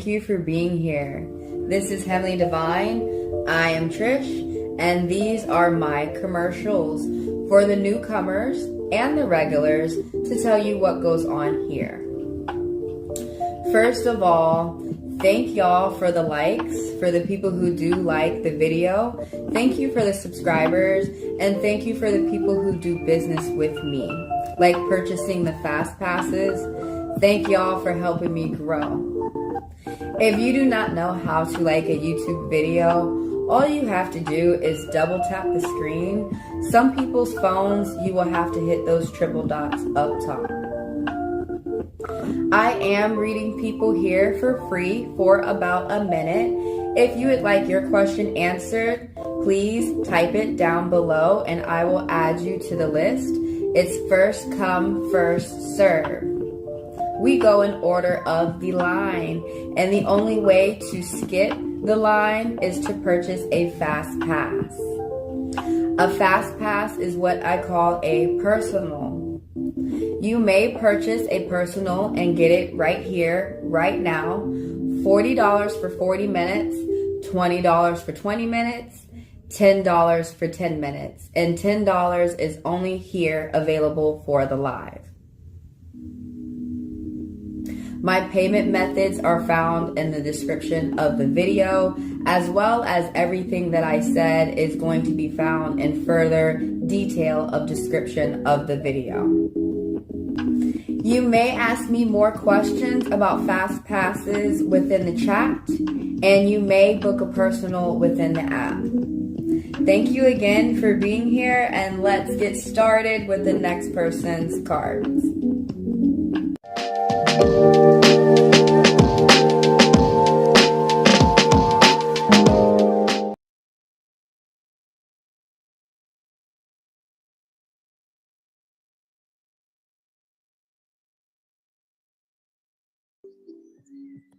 you for being here. This is Heavenly Divine. I am Trish, and these are my commercials for the newcomers and the regulars to tell you what goes on here. First of all, thank y'all for the likes, for the people who do like the video. Thank you for the subscribers, and thank you for the people who do business with me, like purchasing the fast passes. Thank y'all for helping me grow. If you do not know how to like a YouTube video, all you have to do is double tap the screen. Some people's phones, you will have to hit those triple dots up top. I am reading people here for free for about a minute. If you would like your question answered, please type it down below and I will add you to the list. It's first come, first serve. We go in order of the line, and the only way to skip the line is to purchase a fast pass. A fast pass is what I call a personal. You may purchase a personal and get it right here, right now. $40 for 40 minutes, $20 for 20 minutes, $10 for 10 minutes, and $10 is only here available for the live. My payment methods are found in the description of the video, as well as everything that I said is going to be found in further detail of description of the video. You may ask me more questions about fast passes within the chat, and you may book a personal within the app. Thank you again for being here, and let's get started with the next person's cards.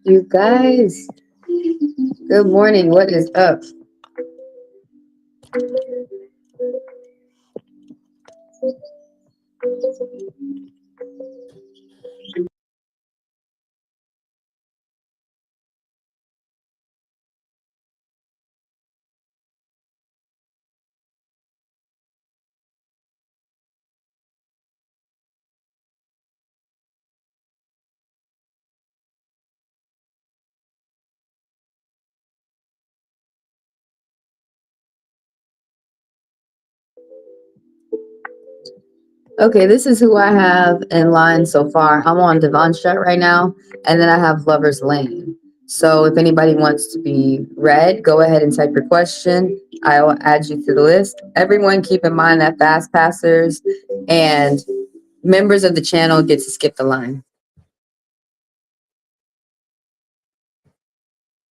You guys, good morning. What is up? Okay, this is who I have in line so far. I'm on Devon's chat right now, and then I have Lover's Lane. So if anybody wants to be read, go ahead and type your question. I will add you to the list. Everyone keep in mind that fast passers and members of the channel get to skip the line.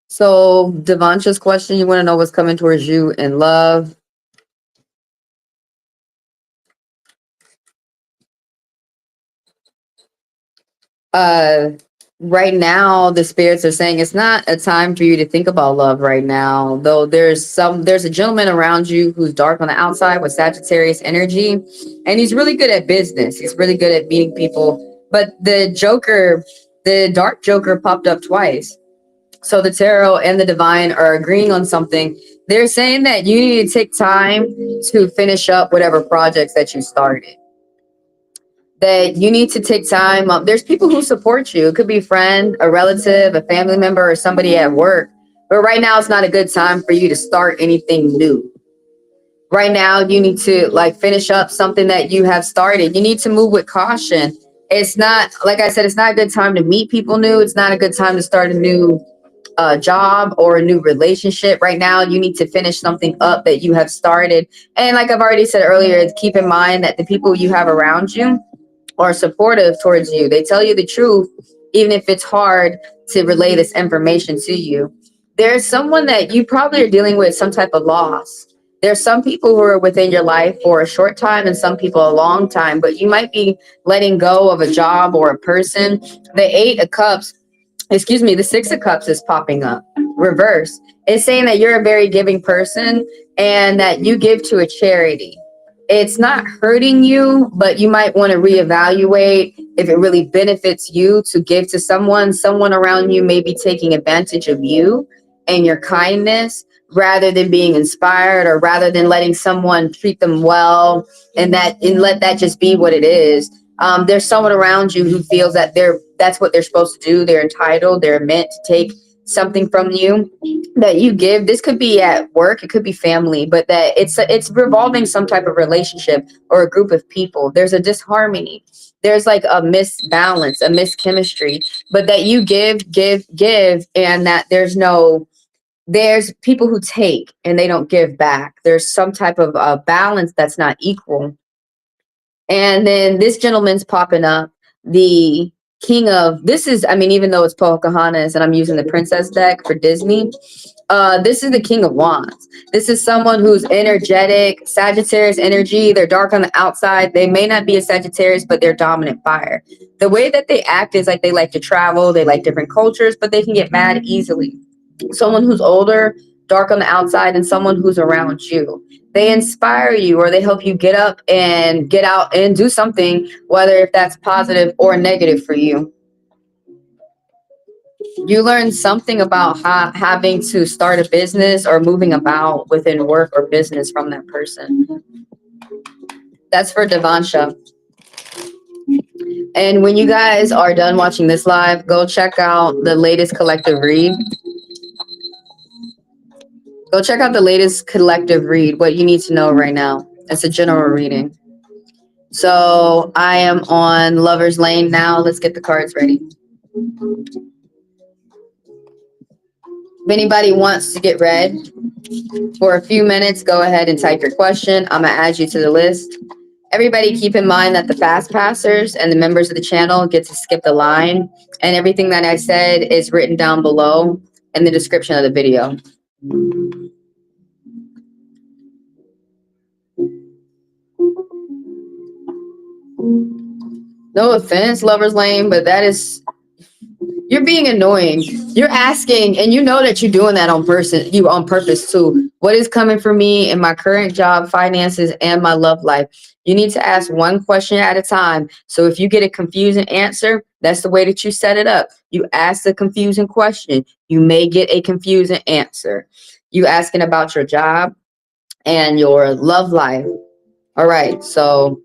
So Devoncha's question, you want to know what's coming towards you in love. Right now the spirits are saying it's not a time for you to think about love right now, though there's a gentleman around you who's dark on the outside with Sagittarius energy, and he's really good at business. He's really good at meeting people, but the dark joker popped up twice. So the tarot and the divine are agreeing on something. They're saying that you need to take time to finish up whatever projects that you started. That you need to take time. There's people who support you. It could be a friend, a relative, a family member, or somebody at work. But right now, it's not a good time for you to start anything new. Right now, you need to finish up something that you have started. You need to move with caution. It's not, like I said, it's not a good time to meet people new. It's not a good time to start a new job or a new relationship. Right now, you need to finish something up that you have started. And like I've already said earlier, keep in mind that the people you have around you are supportive towards you. They tell you the truth, even if it's hard to relay this information to you. There's someone that you probably are dealing with some type of loss. There's some people who are within your life for a short time and some people a long time, but you might be letting go of a job or a person. The 6 of Cups is popping up, reverse. It's saying that you're a very giving person and that you give to a charity. it's not hurting you, but you might want to reevaluate if it really benefits you to give to someone. Someone around you may be taking advantage of you and your kindness rather than being inspired, or rather than letting someone treat them well, and let that just be what it is. There's someone around you who feels that that's what they're supposed to do. They're entitled. They're meant to take something from you that you give. This could be at work, it could be family, but that it's revolving some type of relationship or a group of people. There's a disharmony. There's like a misbalance, a mischemistry, but that you give, and that there's people who take and they don't give back. There's some type of balance that's not equal. And then this gentleman's popping up, the king of this is, I mean, even though it's Pocahontas and I'm using the princess deck for Disney, this is the king of wands. This is someone who's energetic, Sagittarius energy. They're dark on the outside. They may not be a Sagittarius, but they're dominant fire. The way that they act is like they like to travel, they like different cultures, but they can get mad easily. Someone who's older, dark on the outside, and someone who's around you. They inspire you, or they help you get up and get out and do something, whether if that's positive or negative for you. You learn something about having to start a business or moving about within work or business from that person. That's for Devansha. And when you guys are done watching this live, go check out the latest collective read. Go check out the latest collective read, what you need to know right now. It's a general reading. So I am on Lover's Lane now. Let's get the cards ready. If anybody wants to get read for a few minutes, go ahead and type your question. I'm going to add you to the list. Everybody keep in mind that the fast passers and the members of the channel get to skip the line. And everything that I said is written down below in the description of the video. No offense, Lover's Lane, but that is, you're being annoying. You're asking, and you know that you're doing that on purpose too. What is coming for me in my current job, finances, and my love life? You need to ask one question at a time. So if you get a confusing answer, that's the way that you set it up. You ask a confusing question. You may get a confusing answer. You asking about your job and your love life. All right, so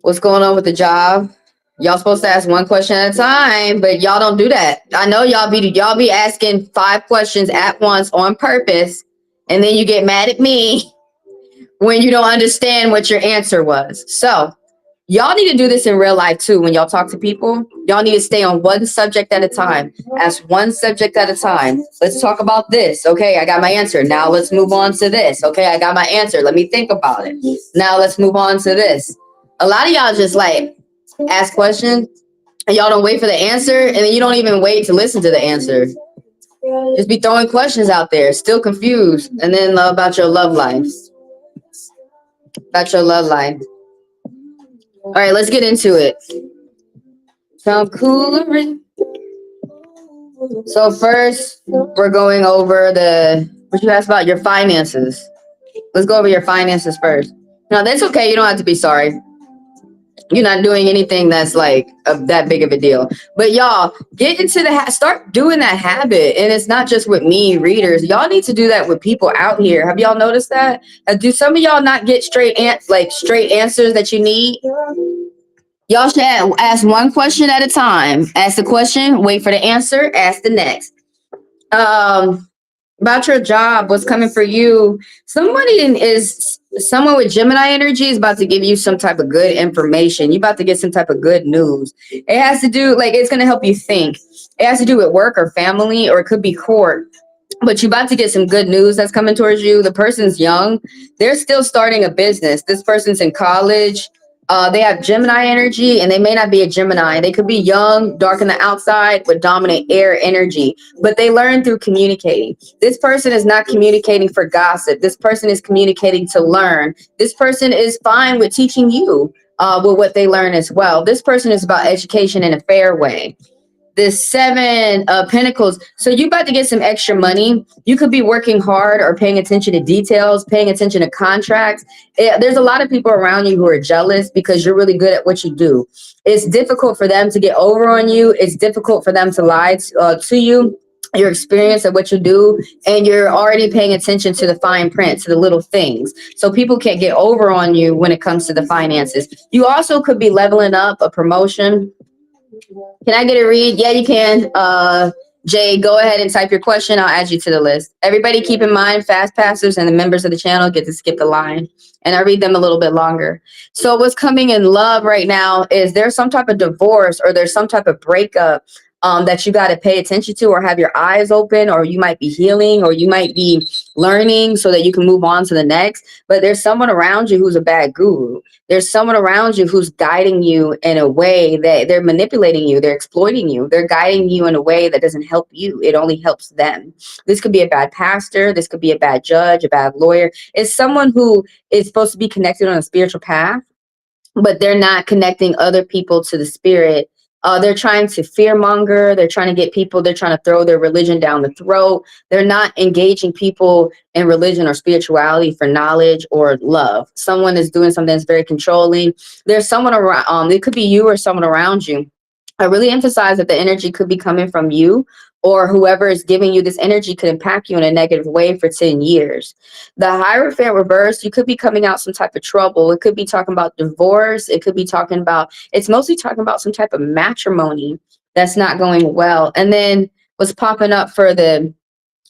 what's going on with the job? Y'all supposed to ask one question at a time, but y'all don't do that. I know y'all be asking 5 questions at once on purpose, and then you get mad at me when you don't understand what your answer was. So y'all need to do this in real life too. When y'all talk to people, y'all need to stay on one subject at a time. Ask one subject at a time. Let's talk about this. Okay, I got my answer. Now let's move on to this. Okay, I got my answer. Let me think about it. Now let's move on to this. A lot of y'all just like ask questions and y'all don't wait for the answer, and then you don't even wait to listen to the answer. Just be throwing questions out there, still confused. And then about your love life. About your love life. All right, let's get into it. So cool. So first, we're going over what you asked about your finances. Let's go over your finances first. No, that's okay. You don't have to be sorry. You're not doing anything that's like that big of a deal. But y'all, get into start doing that habit. And it's not just with me, readers. Y'all need to do that with people out here. Have y'all noticed that? Do some of y'all not get straight answers that you need? Y'all should ask one question at a time. Ask the question, wait for the answer, ask the next. About your job, what's coming for you? Someone with Gemini energy is about to give you some type of good information. You're about to get some type of good news. It has to do, it's going to help you think. It has to do with work or family, or it could be court. But you're about to get some good news that's coming towards you. The person's young. They're still starting a business. This person's in college. They have Gemini energy, and they may not be a Gemini. They could be young, dark on the outside with dominant air energy, but they learn through communicating. This person is not communicating for gossip. This person is communicating to learn. This person is fine with teaching you with what they learn as well. This person is about education in a fair way. this 7 of Pentacles. So you about to get some extra money. You could be working hard or paying attention to details, paying attention to contracts. There's a lot of people around you who are jealous because you're really good at what you do. It's difficult for them to get over on you. It's difficult for them to lie to you, your experience of what you do, and you're already paying attention to the fine print, to the little things. So people can't get over on you when it comes to the finances. You also could be leveling up a promotion. Can I get a read? Yeah, you can. Jay, go ahead and type your question. I'll add you to the list. Everybody keep in mind, fast passers and the members of the channel get to skip the line. And I read them a little bit longer. So what's coming in love right now is there's some type of divorce or there's some type of breakup that you got to pay attention to or have your eyes open, or you might be healing, or you might be learning so that you can move on to the next. But there's someone around you who's a bad guru. There's someone around you who's guiding you in a way that they're manipulating you. They're exploiting you. They're guiding you in a way that doesn't help you. It only helps them. This could be a bad pastor. This could be a bad judge, a bad lawyer. It's someone who is supposed to be connected on a spiritual path, but they're not connecting other people to the spirit. They're trying to fearmonger. They're trying to get people. They're trying to throw their religion down the throat. They're not engaging people in religion or spirituality for knowledge or love. Someone is doing something that's very controlling. There's someone around. It could be you or someone around you. I really emphasize that the energy could be coming from you, or whoever is giving you this energy could impact you in a negative way for 10 years. The Hierophant reverse, you could be coming out some type of trouble. It could be talking about divorce. It could be talking about, it's mostly talking about some type of matrimony that's not going well. And then what's popping up for the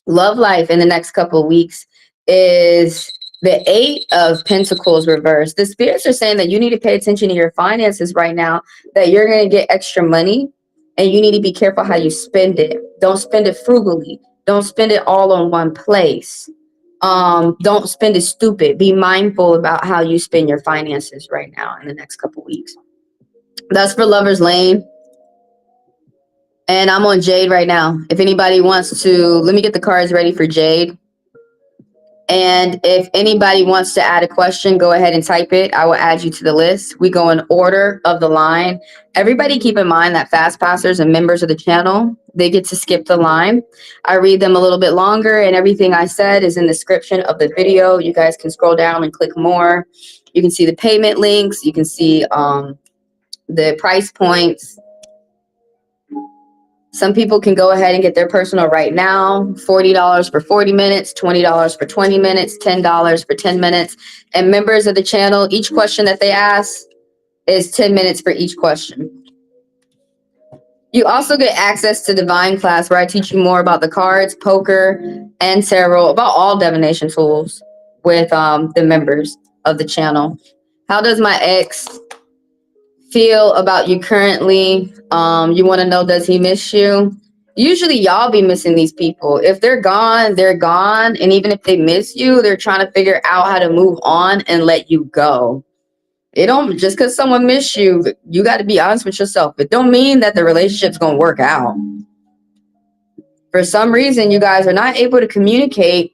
love life in the next couple of weeks is the 8 of Pentacles reverse. The spirits are saying that you need to pay attention to your finances right now, that you're going to get extra money and you need to be careful how you spend it. Don't spend it frugally. Don't spend it all on one place. Don't spend it stupid. Be mindful about how you spend your finances right now in the next couple of weeks. That's for Lover's Lane. And I'm on Jade right now. If anybody wants to, let me get the cards ready for Jade. And if anybody wants to add a question, go ahead and type it. I will add you to the list. We go in order of the line. Everybody keep in mind that fast passers and members of the channel, they get to skip the line. I read them a little bit longer, and everything I said is in the description of the video. You guys can scroll down and click more. You can see the payment links. You can see the price points. Some people can go ahead and get their personal right now. $40 for 40 minutes, $20 for 20 minutes, $10 for 10 minutes. And members of the channel, each question that they ask is 10 minutes for each question. You also get access to Divine class, where I teach you more about the cards, poker, and tarot, about all divination tools with the members of the channel. How does my ex feel about you currently? You want to know, does he miss you? Usually y'all be missing these people. If they're gone, they're gone. And even if they miss you, they're trying to figure out how to move on and let you go. It don't, just because someone miss you, you got to be honest with yourself. It don't mean that the relationship's going to work out. For some reason, you guys are not able to communicate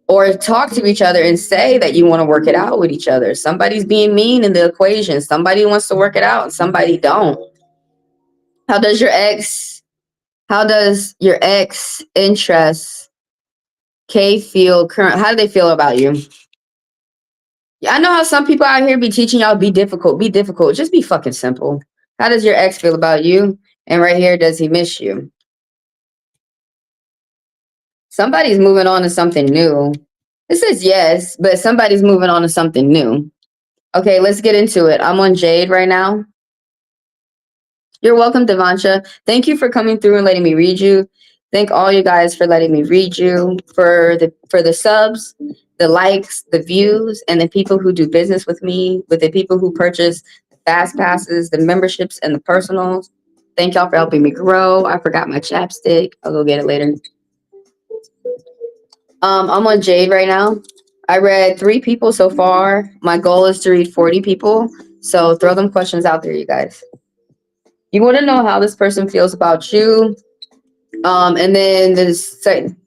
or talk to each other and say that you want to work it out with each other. Somebody's being mean in the equation. Somebody wants to work it out and somebody don't. How does your ex interest K feel current? How do they feel about you? Yeah, I know how some people out here be teaching y'all be difficult. Be difficult. Just be fucking simple. How does your ex feel about you? And right here, does he miss you? Somebody's moving on to something new. It says yes, but somebody's moving on to something new. Okay, let's get into it. I'm on Jade right now. You're welcome, Devansha. Thank you for coming through and letting me read you. Thank all you guys for letting me read you, for the subs, the likes, the views, and the people who do business with me, with the people who purchase the fast passes, the memberships, and the personals. Thank y'all for helping me grow. I forgot my chapstick. I'll go get it later. I'm on Jade right now. I read 3 people so far. My goal is to read 40 people. So throw them questions out there, you guys. You want to know how this person feels about you. And then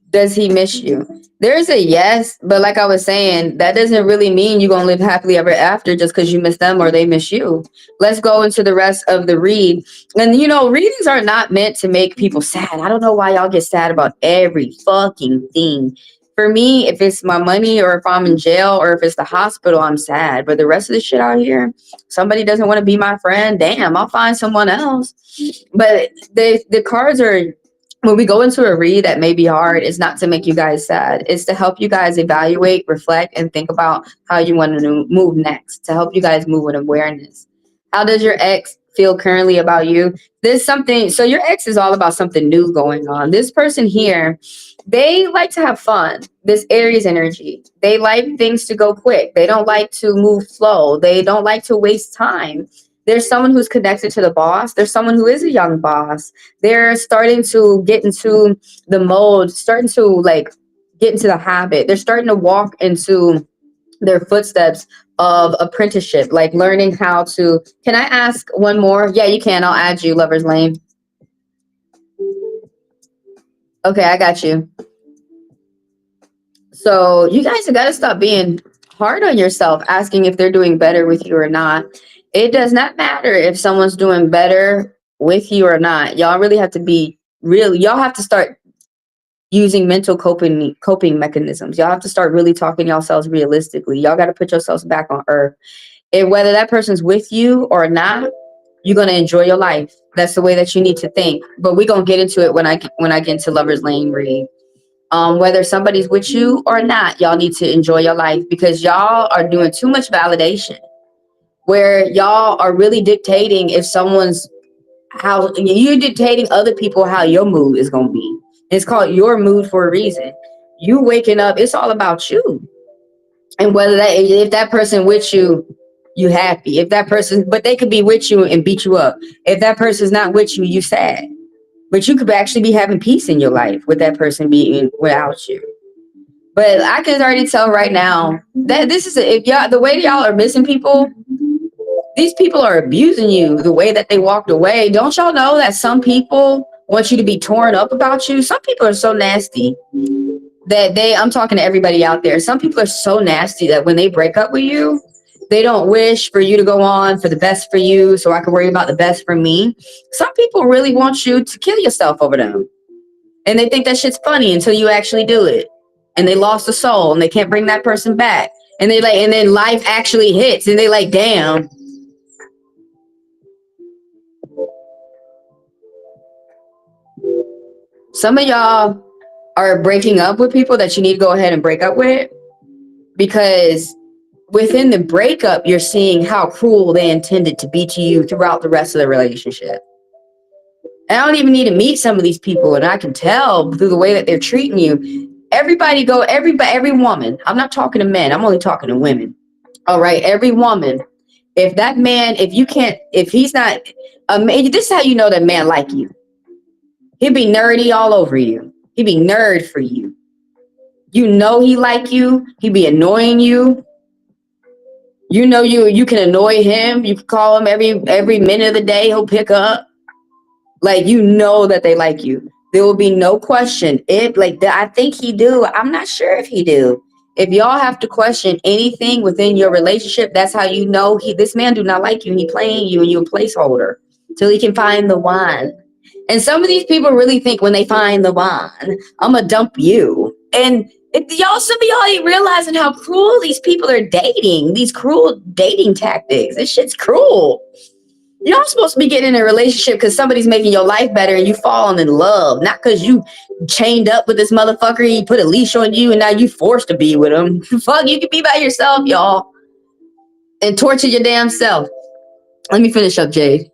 Does he miss you? There's a yes, but like I was saying, that doesn't really mean you're gonna live happily ever after just because you miss them or they miss you. Let's go into the rest of the read. And you know, readings are not meant to make people sad. I don't know why y'all get sad about every fucking thing. For me, if it's my money or if I'm in jail or if it's the hospital, I'm sad. But the rest of the shit out here, somebody doesn't want to be my friend. Damn, I'll find someone else. But the cards are, when we go into a read that may be hard, it's not to make you guys sad. It's to help you guys evaluate, reflect, and think about how you want to move next, to help you guys move with awareness. How does your ex feel currently about you? There's something, so your ex is all about something new going on. This person here, they like to have fun. This Aries energy. They like things to go quick. They don't like to move slow. They don't like to waste time. There's someone who's connected to the boss. There's someone who is a young boss. They're starting to get into the mode, starting to like get into the habit. They're starting to walk into their footsteps of apprenticeship, like learning how to. Can I ask one more? Yeah, you can. I'll add you, Lover's Lane. Okay, I got you. So you guys have got to stop being hard on yourself, asking if they're doing better with you or not. It does not matter if someone's doing better with you or not. Y'all really have to be real. Y'all have to start using mental coping mechanisms. Y'all have to start really talking yourselves realistically. Y'all got to put yourselves back on earth. And whether that person's with you or not, you're gonna enjoy your life. That's the way that you need to think. But we're gonna get into it when I get into Lover's Lane read. Whether somebody's with you or not, y'all need to enjoy your life because y'all are doing too much validation where y'all are really dictating if someone's, how you're dictating other people how your mood is going to be. It's called your mood for a reason. You waking up, it's all about you. And whether that, if that person with you, you happy. If that person, but they could be with you and beat you up. If that person's not with you, you sad. But you could actually be having peace in your life with that person being without you. But I can already tell right now that this is if y'all, the way y'all are missing people, these people are abusing you the way that they walked away. Don't y'all know that some people want you to be torn up about you? Some people are so nasty that I'm talking to everybody out there. Some people are so nasty that when they break up with you, they don't wish for you to go on for the best for you so I can worry about the best for me. Some people really want you to kill yourself over them. And they think that shit's funny until you actually do it. And they lost a soul and they can't bring that person back. And they like, and then life actually hits and they like, damn. Some of y'all are breaking up with people that you need to go ahead and break up with because within the breakup, you're seeing how cruel they intended to be to you throughout the rest of the relationship. And I don't even need to meet some of these people, and I can tell through the way that they're treating you. Every woman, I'm not talking to men, I'm only talking to women. All right, every woman, if that man, if he's not, this is how you know that man like you. He'd be nerdy all over you. He'd be nerd for you. You know he like you. He'd be annoying you. You know you can annoy him. You can call him every minute of the day. He'll pick up. Like, you know that they like you. There will be no question. If like I think he do. I'm not sure if he do. If y'all have to question anything within your relationship, that's how you know this man do not like you. He playing you and you a placeholder till he can find the one. And some of these people really think when they find the one, I'm gonna dump you. And some of y'all ain't realizing how cruel these people are dating. These cruel dating tactics. This shit's cruel. You're not supposed to be getting in a relationship because somebody's making your life better and you falling in love, not because you chained up with this motherfucker. He put a leash on you and now you forced to be with him. Fuck, you can be by yourself, y'all, and torture your damn self. Let me finish up, Jade.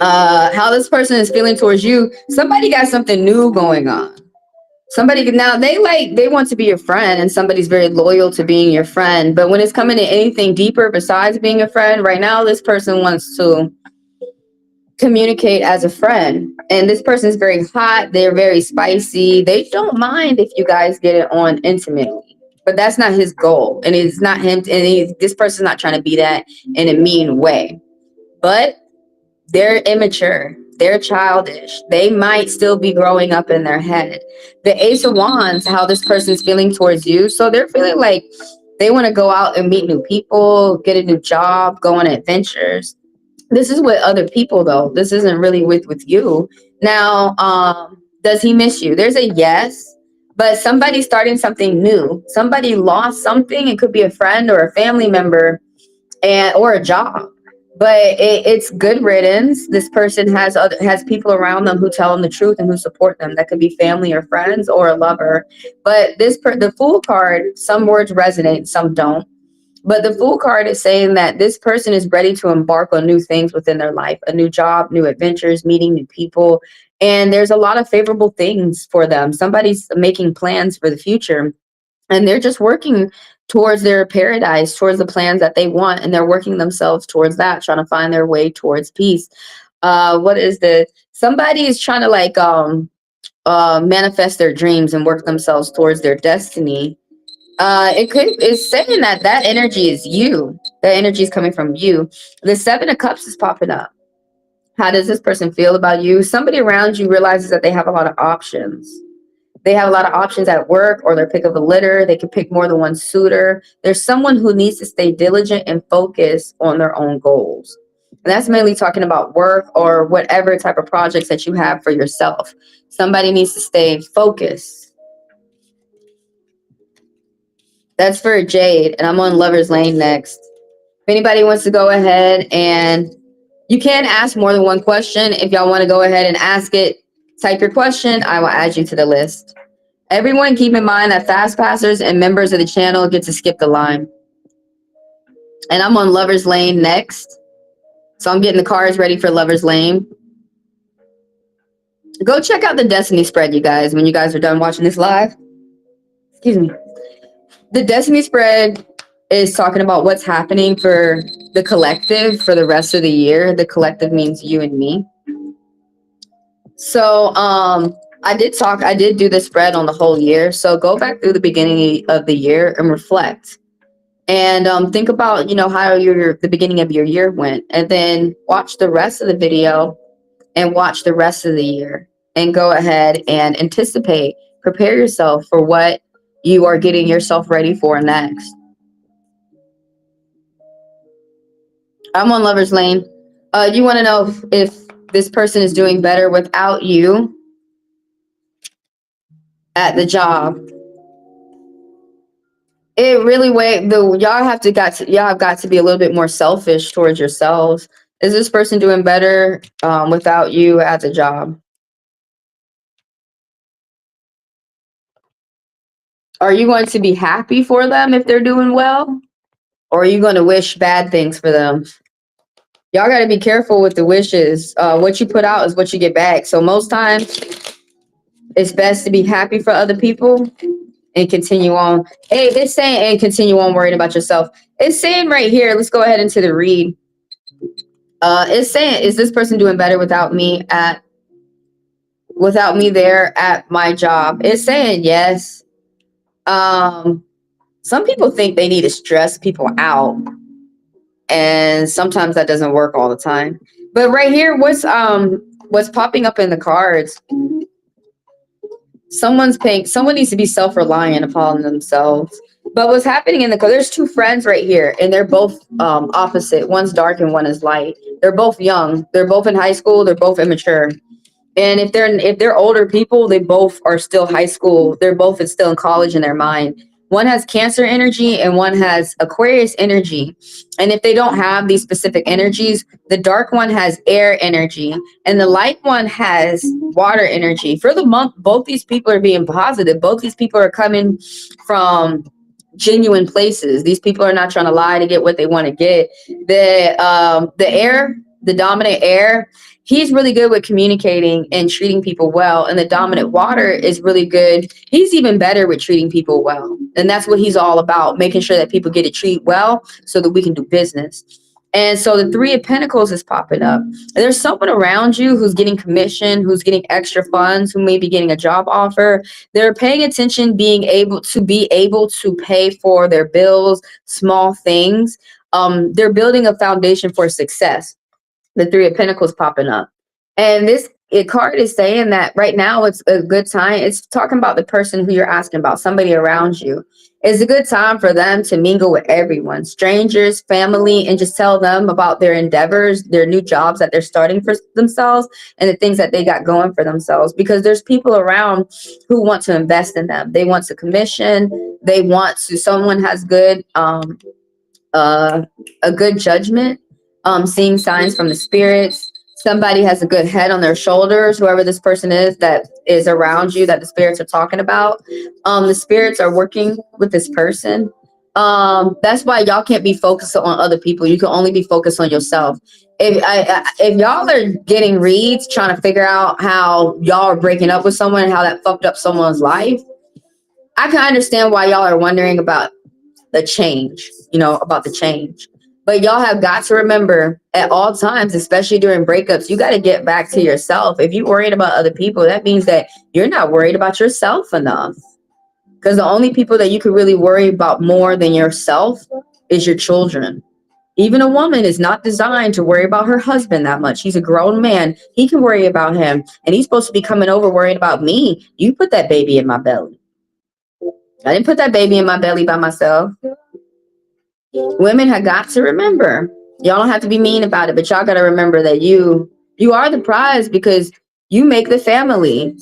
How this person is feeling towards you. Somebody got something new going on. Somebody now they want to be your friend, and somebody's very loyal to being your friend. But when it's coming to anything deeper besides being a friend, right now this person wants to communicate as a friend. And this person is very hot. They're very spicy. They don't mind if you guys get it on intimately. But that's not his goal. And it's not him. And this person's not trying to be that in a mean way. But they're immature. They're childish. They might still be growing up in their head. The Ace of Wands, how this person's feeling towards you. So they're feeling like they want to go out and meet new people, get a new job, go on adventures. This is with other people though. This isn't really with you. Now, does he miss you? There's a yes, but somebody's starting something new. Somebody lost something. It could be a friend or a family member and or a job. But it's good riddance. This person has people around them who tell them the truth and who support them. That could be family or friends or a lover. But the Fool card, some words resonate, some don't. But the Fool card is saying that this person is ready to embark on new things within their life, a new job, new adventures, meeting new people. And there's a lot of favorable things for them. Somebody's making plans for the future, and they're just working towards their paradise, towards the plans that they want, and they're working themselves towards that, trying to find their way towards peace. What is the somebody is trying to manifest their dreams and work themselves towards their destiny. It's saying that that energy is you. That energy is coming from you. The Seven of Cups is popping up. How does this person feel about you? Somebody around you realizes that they have a lot of options. They have a lot of options at work or their pick of a litter. They can pick more than one suitor. There's someone who needs to stay diligent and focus on their own goals. And that's mainly talking about work or whatever type of projects that you have for yourself. Somebody needs to stay focused. That's for Jade, and I'm on Lover's Lane next. If anybody wants to go ahead, and you can ask more than one question. If y'all want to go ahead and ask it, type your question. I will add you to the list. Everyone keep in mind that fast passers and members of the channel get to skip the line. And I'm on Lover's Lane next. So I'm getting the cards ready for Lover's Lane. Go check out the Destiny spread, you guys, when you guys are done watching this live. Excuse me. The Destiny spread is talking about what's happening for the collective for the rest of the year. The collective means you and me. So I did do the spread on the whole year. So go back through the beginning of the year and reflect. And think about, how the beginning of your year went. And then watch the rest of the video and watch the rest of the year. And go ahead and anticipate. Prepare yourself for what you are getting yourself ready for next. I'm on Lover's Lane. You want to know if this person is doing better without you at the job. It really y'all have got to be a little bit more selfish towards yourselves. Is this person doing better without you at the job? Are you going to be happy for them if they're doing well? Or are you going to wish bad things for them? Y'all got to be careful with the wishes. What you put out is what you get back. So most times it's best to be happy for other people and continue on. Hey, it's saying, and continue on worrying about yourself. It's saying right here, let's go ahead into the read. It's saying, is this person doing better without me there at my job? It's saying yes. Some people think they need to stress people out, and sometimes that doesn't work all the time. But right here, what's popping up in the cards? Someone needs to be self-reliant upon themselves. But what's happening there's two friends right here, and they're both opposite. One's dark and one is light. They're both young. They're both in high school. They're both immature. And if they're older people, they both are still high school. They're both still in college in their mind. One has Cancer energy and one has Aquarius energy. And if they don't have these specific energies, the dark one has air energy and the light one has water energy. For the month, both these people are being positive. Both these people are coming from genuine places. These people are not trying to lie to get what they want to get. The dominant air, he's really good with communicating and treating people well. And the dominant water is really good. He's even better with treating people well. And that's what he's all about, making sure that people get to treat well so that we can do business. And so the Three of Pentacles is popping up. There's someone around you who's getting commission, who's getting extra funds, who may be getting a job offer. They're paying attention, being able to pay for their bills, small things. They're building a foundation for success. The Three of Pentacles popping up. And this card is saying that right now it's a good time. It's talking about the person who you're asking about, somebody around you. It's a good time for them to mingle with everyone, strangers, family, and just tell them about their endeavors, their new jobs that they're starting for themselves, and the things that they got going for themselves. Because there's people around who want to invest in them. They want to commission. They want to, someone has good a good judgment, seeing signs from the spirits. Somebody has a good head on their shoulders, whoever this person is that is around you that the spirits are talking about. The spirits are working with this person. That's why y'all can't be focused on other people. You can only be focused on yourself. If y'all are getting reads trying to figure out how y'all are breaking up with someone and how that fucked up someone's life, I can understand why y'all are wondering about the change, about the change. But y'all have got to remember at all times, especially during breakups, you got to get back to yourself. If you're worried about other people, that means that you're not worried about yourself enough. Because the only people that you can really worry about more than yourself is your children. Even a woman is not designed to worry about her husband that much. He's a grown man. He can worry about him. And he's supposed to be coming over worried about me. You put that baby in my belly. I didn't put that baby in my belly by myself. Women have got to remember, y'all don't have to be mean about it, but y'all got to remember that you are the prize because you make the family.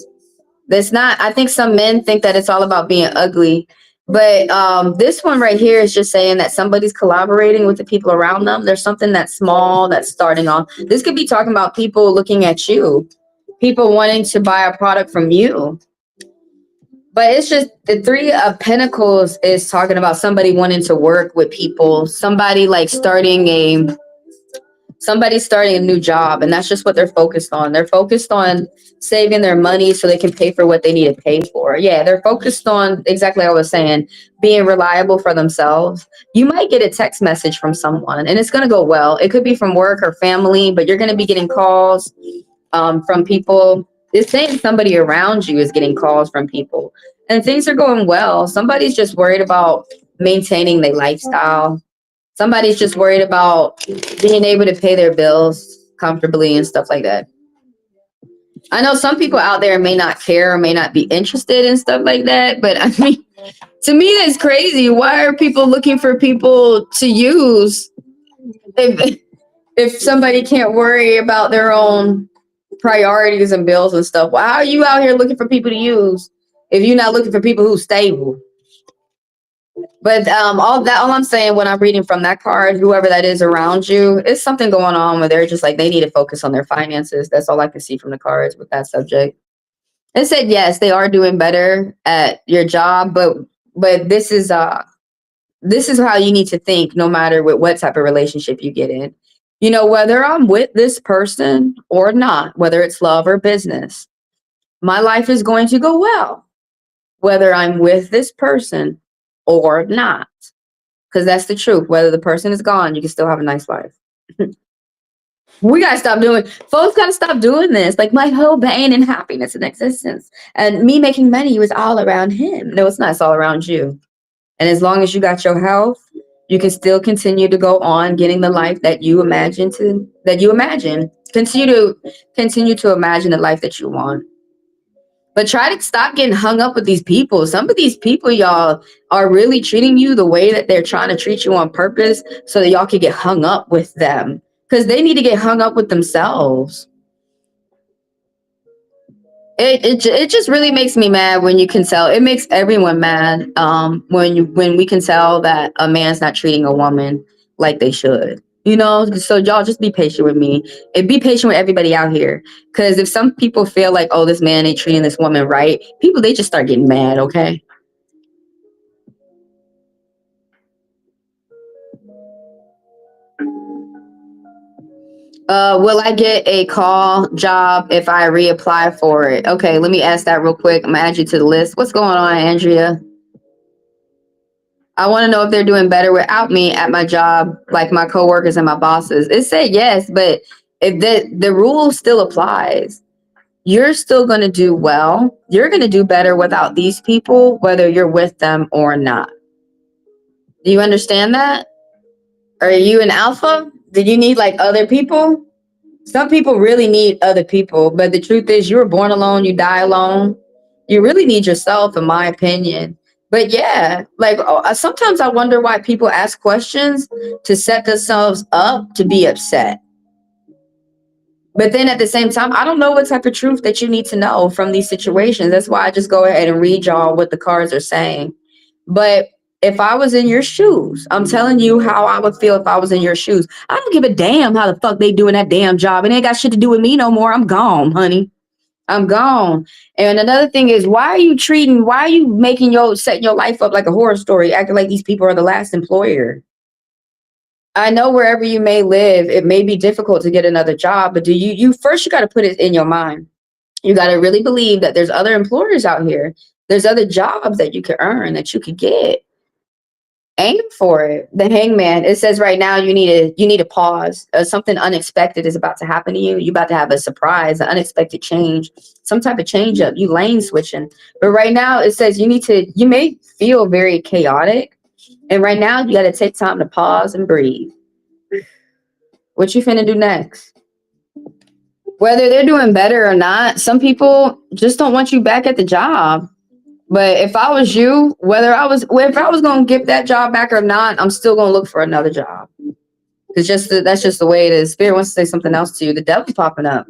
That's not, I think some men think that it's all about being ugly, but this one right here is just saying that somebody's collaborating with the people around them. There's something that's small that's starting off. This could be talking about people looking at you, people wanting to buy a product from you. But it's just the Three of Pentacles is talking about somebody wanting to work with people, somebody like starting a new job, and that's just what they're focused on. They're focused on saving their money so they can pay for what they need to pay for. Yeah, they're focused on exactly what I was saying, being reliable for themselves. You might get a text message from someone and it's going to go well. It could be from work or family, but you're going to be getting calls from people. It's saying somebody around you is getting calls from people and things are going well. Somebody's just worried about maintaining their lifestyle. Somebody's just worried about being able to pay their bills comfortably and stuff like that. I know some people out there may not care or may not be interested in stuff like that, but I mean, to me, that's crazy. Why are people looking for people to use if somebody can't worry about their own priorities and bills and stuff? Why are you out here looking for people to use if you're not looking for people who's stable? But all I'm saying when I'm reading from that card, whoever that is around you, is something going on where they're just like they need to focus on their finances. That's all I can see from the cards with that subject. It said yes, they are doing better at your job, but this is how you need to think no matter what type of relationship you get in. Whether I'm with this person or not, whether it's love or business, my life is going to go well, whether I'm with this person or not. Because that's the truth. Whether the person is gone, you can still have a nice life. Folks gotta stop doing this. Like my whole being and happiness and existence and me making money was all around him. No, it's not. It's all around you. And as long as you got your health, you can still continue to go on getting the life that you imagine. Continue to imagine the life that you want. But try to stop getting hung up with these people. Some of these people, y'all, are really treating you the way that they're trying to treat you on purpose so that y'all can get hung up with them. Because they need to get hung up with themselves. It just really makes me mad when you can tell. It makes everyone mad when we can tell that a man's not treating a woman like they should. So y'all just be patient with me and be patient with everybody out here. Because if some people feel like, oh, this man ain't treating this woman right, they just start getting mad, okay? Will I get a call job if I reapply for it? Okay, let me ask that real quick. I'm gonna add you to the list. What's going on, Andrea? I want to know if they're doing better without me at my job, like my coworkers and my bosses. It said yes, but if the rule still applies, you're still going to do well. You're going to do better without these people, whether you're with them or not. Do you understand that? Are you an alpha? Do you need like other people Some people really need other people, but the truth is, you were born alone, you die alone. You really need yourself, in my opinion. But yeah, like sometimes I wonder why people ask questions to set themselves up to be upset. But then at the same time, I don't know what type of truth that you need to know from these situations. That's why I just go ahead and read y'all what the cards are saying. But if I was in your shoes, I'm telling you how I would feel if I was in your shoes. I don't give a damn how the fuck they doing that damn job. It ain't got shit to do with me no more. I'm gone, honey. I'm gone. And another thing is, why are you setting your life up like a horror story, acting like these people are the last employer? I know wherever you may live, it may be difficult to get another job, but you first, you got to put it in your mind. You got to really believe that there's other employers out here. There's other jobs that you could earn, that you could get. Aim for it. The hangman, it says right now you need a pause. Something unexpected is about to happen to you. You're about to have a surprise, an unexpected change, some type of change up. You lane switching. But right now it says you may feel very chaotic. And right now you got to take time to pause and breathe. What you finna do next? Whether they're doing better or not, some people just don't want you back at the job. But if I was you, if I was gonna give that job back or not, I'm still gonna look for another job. That's just the way it is. Spirit wants to say something else to you. The devil's popping up.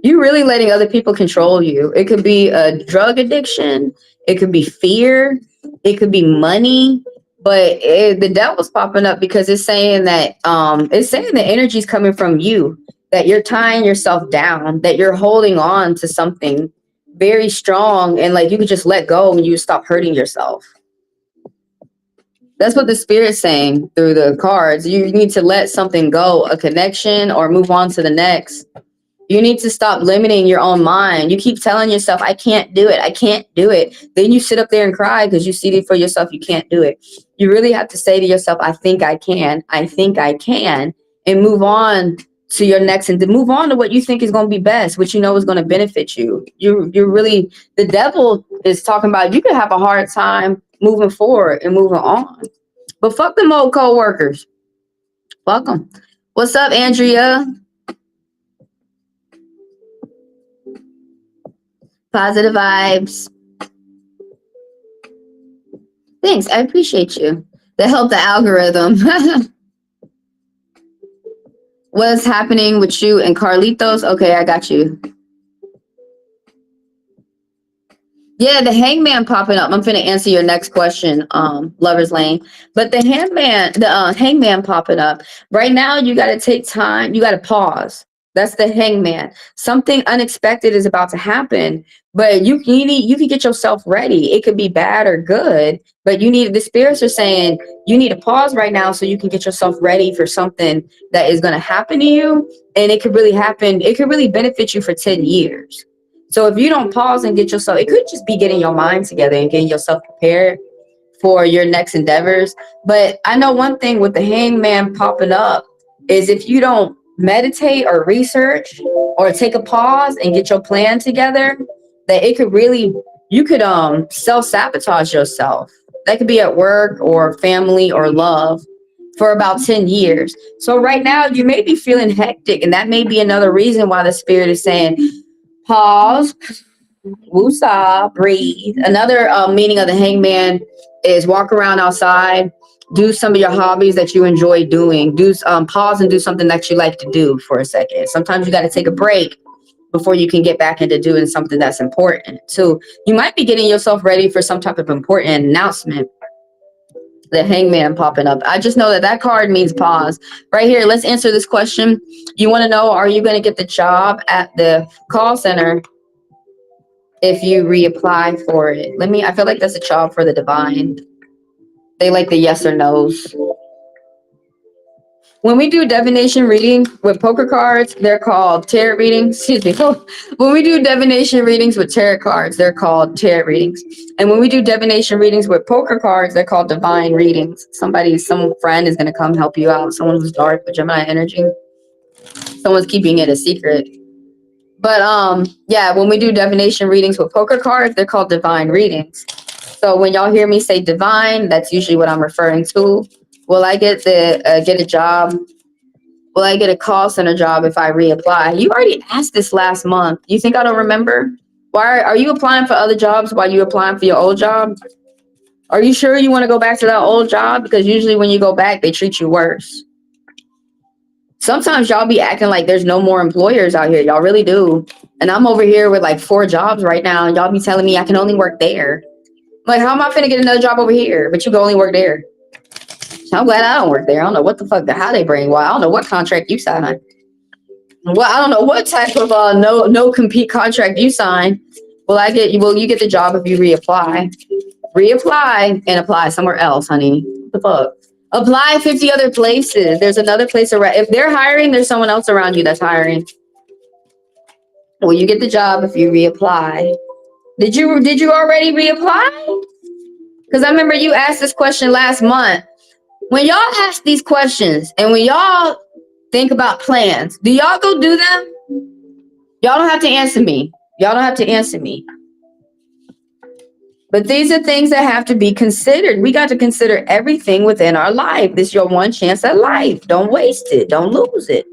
You really letting other people control you. It could be a drug addiction. It could be fear. It could be money. But the devil's popping up because it's saying that the energy's coming from you. That you're tying yourself down. That you're holding on to something very strong, and like you could just let go and you stop hurting yourself. That's what the spirit's saying through the cards. You need to let something go, a connection, or move on to the next. You need to stop limiting your own mind. You keep telling yourself, I can't do it. I can't do it. Then you sit up there and cry because you see it for yourself. You can't do it. You really have to say to yourself, I think I can. I think I can. And move on to your next, and to move on to what you think is going to be best, what you know is going to benefit you. You're really, the devil is talking about you could have a hard time moving forward and moving on. But fuck them old co-workers. Fuck them. What's up, Andrea? Positive vibes. Thanks. I appreciate you. That helped the algorithm. What's happening with you and Carlitos? Okay, I got you. Yeah, the hangman popping up. I'm finna answer your next question, Lover's Lane. But the hangman popping up. Right now, you gotta take time, you gotta pause. That's the hangman. Something unexpected is about to happen, but you can get yourself ready. It could be bad or good, but the spirits are saying you need to pause right now so you can get yourself ready for something that is gonna happen to you. And it could really happen, it could really benefit you for 10 years. So if you don't pause and get yourself, it could just be getting your mind together and getting yourself prepared for your next endeavors. But I know one thing with the hangman popping up is if you don't meditate or research or take a pause and get your plan together, that you could self-sabotage yourself. That could be at work or family or love for about 10 years. So right now you may be feeling hectic, and that may be another reason why the spirit is saying, pause, woosah, breathe. Another meaning of the hangman is walk around outside, do some of your hobbies that you enjoy doing. Pause and do something that you like to do for a second. Sometimes you got to take a break before you can get back into doing something that's important. So you might be getting yourself ready for some type of important announcement. The hangman popping up. I just know that card means pause. Right here, let's answer this question. You want to know, are you going to get the job at the call center if you reapply for it? I feel like that's a job for the divine. They like the yes or no's. When we do divination reading with poker cards, they're called tarot readings. Excuse me. When we do divination readings with tarot cards, they're called tarot readings. And when we do divination readings with poker cards, they're called divine readings. Some friend is going to come help you out. Someone who's dark with Gemini energy. Someone's keeping it a secret. But yeah, when we do divination readings with poker cards, they're called divine readings. So when y'all hear me say divine, that's usually what I'm referring to. Will I get a job Will I get a call center job if I reapply? You already asked this last month. You think I don't remember? Why are you applying for other jobs while you applying for your old job? Are you sure you want to go back to that old job? Because usually when you go back, they treat you worse. Sometimes y'all be acting like there's no more employers out here. Y'all really do. And I'm over here with like 4 jobs right now. And y'all be telling me I can only work there. Like, how am I finna get another job over here? But you can only work there. So I'm glad I don't work there. I don't know what the fuck, how they bring. Well, I don't know what contract you sign. Well, I don't know what type of no compete contract you sign. Will you get the job if you reapply? Reapply and apply somewhere else, honey. What the fuck? Apply 50 other places. There's another place around. If they're hiring, there's someone else around you that's hiring. Will you get the job if you reapply? Did you already reapply? Because I remember you asked this question last month. When y'all ask these questions and when y'all think about plans, do y'all go do them? Y'all don't have to answer me. Y'all don't have to answer me. But these are things that have to be considered. We got to consider everything within our life. This is your one chance at life. Don't waste it. Don't lose it.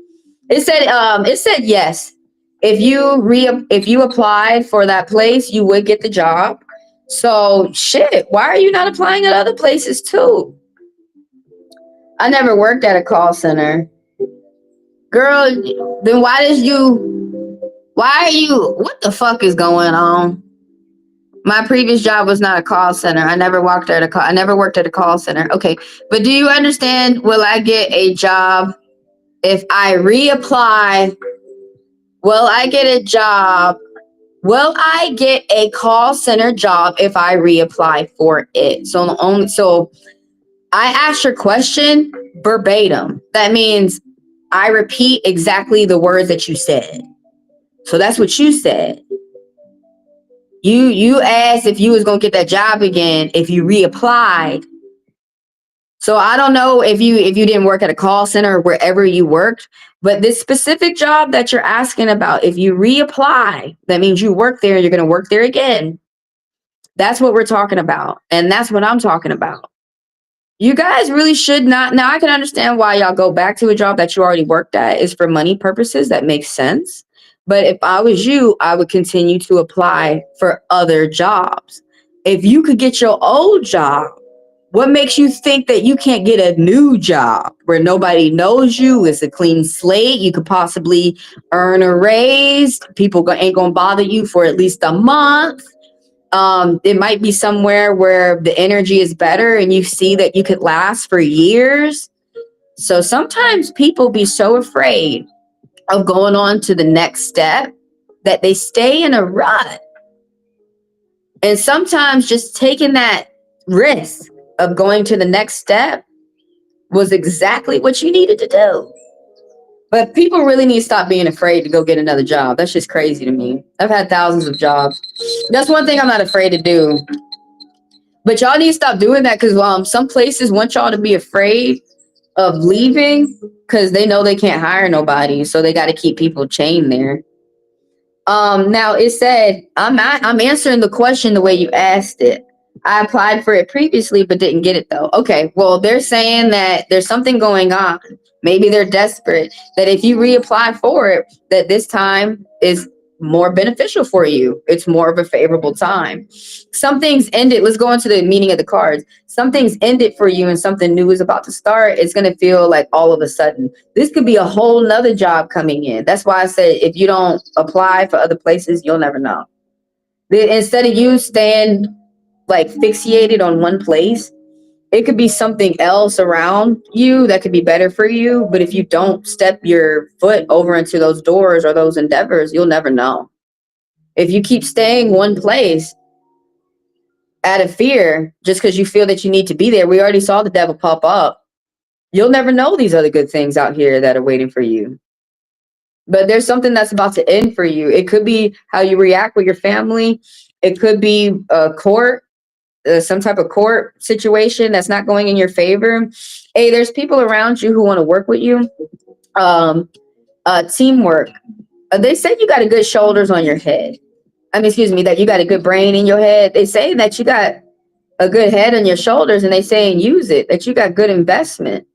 It said yes. If you applied for that place, you would get the job. So shit, why are you not applying at other places too? I never worked at a call center. Girl, then what the fuck is going on? My previous job was not a call center. I never worked at a call center. Okay. But do you understand? Will I get a job if I reapply? Will I get a job? Will I get a call center job if I reapply for it? So I asked your question verbatim. That means I repeat exactly the words that you said. So that's what you said. You asked if you was gonna get that job again if you reapplied. So I don't know if you didn't work at a call center or wherever you worked, but this specific job that you're asking about, if you reapply, that means you work there and you're gonna work there again. That's what we're talking about, and that's what I'm talking about. You guys really should not. Now I can understand why y'all go back to a job that you already worked at is for money purposes. That makes sense. But if I was you, I would continue to apply for other jobs. If you could get your old job, what makes you think that you can't get a new job where nobody knows you? It's a clean slate. You could possibly earn a raise. People ain't gonna bother you for at least a month. It might be somewhere where the energy is better and you see that you could last for years. So sometimes people be so afraid of going on to the next step that they stay in a rut. And sometimes just taking that risk of going to the next step was exactly what you needed to do. But people really need to stop being afraid to go get another job. That's just crazy to me. I've had thousands of jobs. That's one thing I'm not afraid to do. But y'all need to stop doing that because some places want y'all to be afraid of leaving because they know they can't hire nobody. So they got to keep people chained there. Now it said, I'm answering the question the way you asked it. I applied for it previously, but didn't get it though. Okay, well, they're saying that there's something going on. Maybe they're desperate that if you reapply for it, that this time is more beneficial for you. It's more of a favorable time. Something's ended. Let's go into the meaning of the cards. Something's ended for you and something new is about to start. It's going to feel like all of a sudden. This could be a whole nother job coming in. That's why I said if you don't apply for other places, you'll never know. Instead of you staying like fixated on one place, it could be something else around you that could be better for you. But if you don't step your foot over into those doors or those endeavors, you'll never know. If you keep staying one place out of fear, just because you feel that you need to be there, we already saw the devil pop up. You'll never know these other good things out here that are waiting for you. But there's something that's about to end for you. It could be how you react with your family. It could be a court. Some type of court situation that's not going in your favor. Hey, there's people around you who want to work with you. Teamwork. They say you got a good shoulders on your head. That you got a good brain in your head. They say that you got a good head on your shoulders and they say and use it, that you got good investment.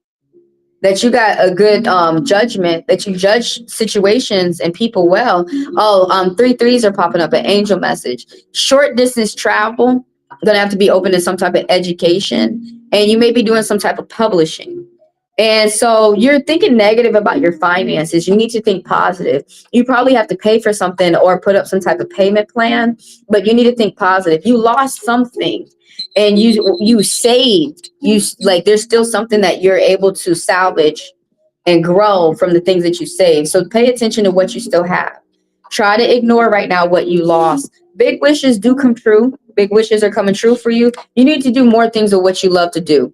that you got a good judgment, that you judge situations and people well. Oh, three threes are popping up, an angel message. Short distance travel, gonna have to be open to some type of education, and you may be doing some type of publishing. And so you're thinking negative about your finances. You need to think positive. You probably have to pay for something or put up some type of payment plan, but you need to think positive. You lost something and you saved. You like there's still something that you're able to salvage and grow from the things that you saved. So pay attention to what you still have. Try to ignore right now what you lost. Big wishes do come true. Big wishes are coming true for you. You need to do more things of what you love to do,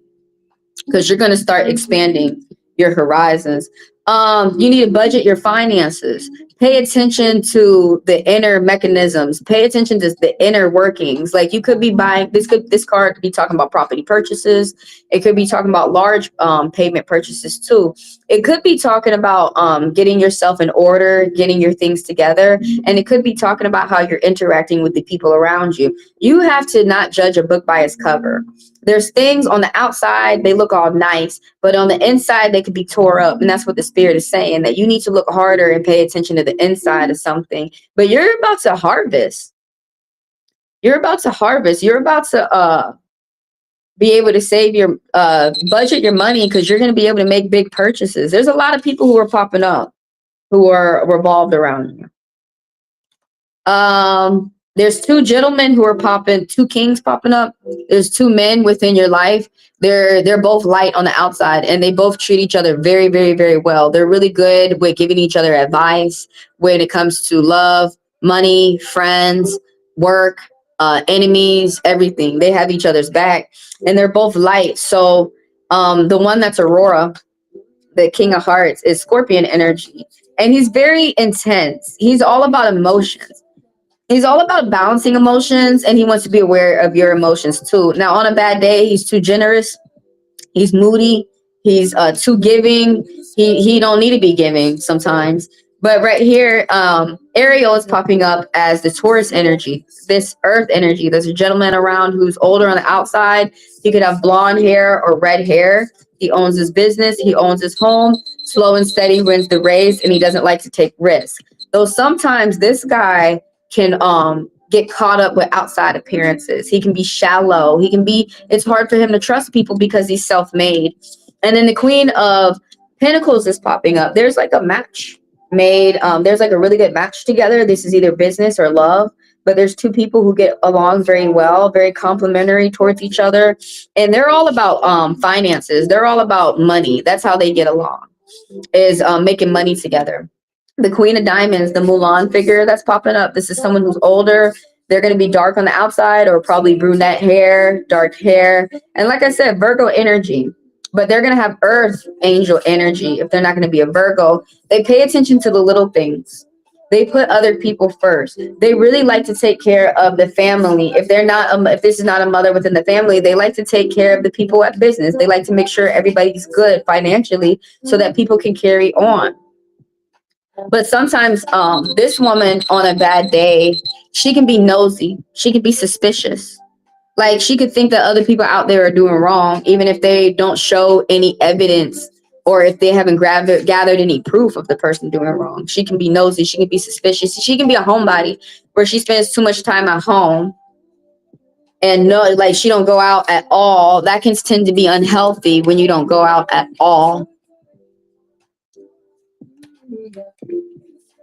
because you're going to start expanding your horizons. You need to budget your finances. Pay attention to the inner mechanisms. Pay attention to the inner workings. Like you could be buying this card could be talking about property purchases. It could be talking about large payment purchases too. It could be talking about getting yourself in order, getting your things together, and it could be talking about how you're interacting with the people around you. You have to not judge a book by its cover. There's things on the outside, they look all nice, but on the inside, they could be tore up. And that's what the spirit is saying, that you need to look harder and pay attention to the inside of something. But you're about to harvest. You're about to harvest. You're about to be able to save your budget your money, because you're going to be able to make big purchases. There's a lot of people who are popping up who are revolved around you. There's two gentlemen who are popping, two kings popping up. There's two men within your life. They're both light on the outside, and they both treat each other very, very, very well. They're really good with giving each other advice when it comes to love, money, friends, work, enemies, everything. They have each other's back, and they're both light. So the one that's Aurora, the King of Hearts, is Scorpion energy, and he's very intense. He's all about emotions. He's all about balancing emotions, and he wants to be aware of your emotions too. Now, on a bad day, he's too generous. He's moody. He's too giving. He don't need to be giving sometimes. But right here, Ariel is popping up as the Taurus energy, this earth energy. There's a gentleman around who's older on the outside. He could have blonde hair or red hair. He owns his business. He owns his home. Slow and steady wins the race, and he doesn't like to take risks. Though sometimes this guy can get caught up with outside appearances. He can be shallow. It's hard for him to trust people because he's self-made. And then the Queen of Pentacles is popping up. There's like a match made. There's like a really good match together. This is either business or love, but there's two people who get along very well, very complimentary towards each other. And they're all about finances. They're all about money. That's how they get along, is making money together. The Queen of Diamonds, the Mulan figure that's popping up. This is someone who's older. They're going to be dark on the outside, or probably brunette hair, dark hair. And like I said, Virgo energy. But they're going to have earth angel energy if they're not going to be a Virgo. They pay attention to the little things. They put other people first. They really like to take care of the family. If they're not, if this is not a mother within the family, they like to take care of the people at business. They like to make sure everybody's good financially so that people can carry on. But sometimes this woman on a bad day, she can be nosy. She can be suspicious. Like she could think that other people out there are doing wrong, even if they don't show any evidence, or if they haven't gathered any proof of the person doing wrong. She can be nosy. She can be suspicious. She can be a homebody where she spends too much time at home and no, like she don't go out at all. That can tend to be unhealthy when you don't go out at all.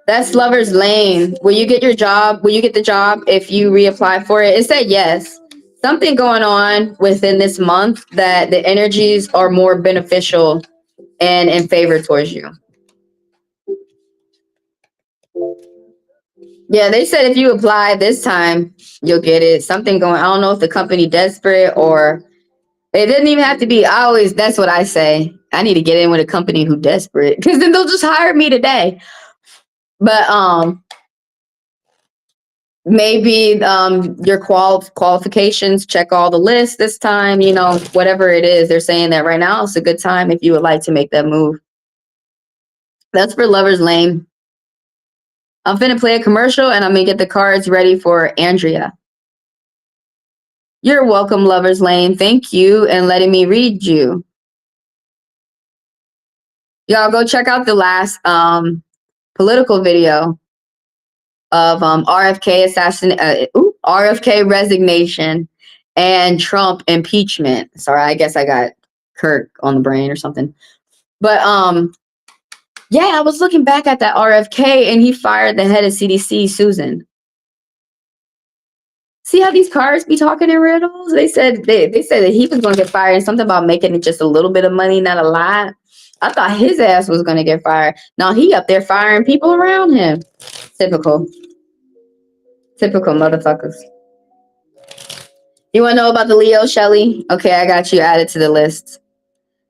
That's Lover's Lane. Will you get your job? Will you get the job if you reapply for it? It said yes. Something going on within this month that the energies are more beneficial and in favor towards you. Yeah, they said if you apply this time, you'll get it. Something going, I don't know if the company desperate, or it didn't even have to be. That's what I say. I need to get in with a company who desperate, because then they'll just hire me today. But maybe your qualifications, check all the lists this time, whatever it is. They're saying that right now it's a good time if you would like to make that move. That's for Lover's Lane. I'm finna play a commercial, and I'm gonna get the cards ready for Andrea. You're welcome, Lover's Lane. Thank you, and letting me read you. Y'all go check out the last political video of RFK resignation and Trump impeachment. Sorry, I guess I got Kirk on the brain or something. But yeah, I was looking back at that RFK and he fired the head of CDC, Susan. See how these cards be talking in riddles? They said that he was going to get fired, and something about making just a little bit of money, not a lot. I thought his ass was going to get fired. Now he up there firing people around him. Typical motherfuckers. You want to know about the Leo, Shelly? Okay, I got you added to the list.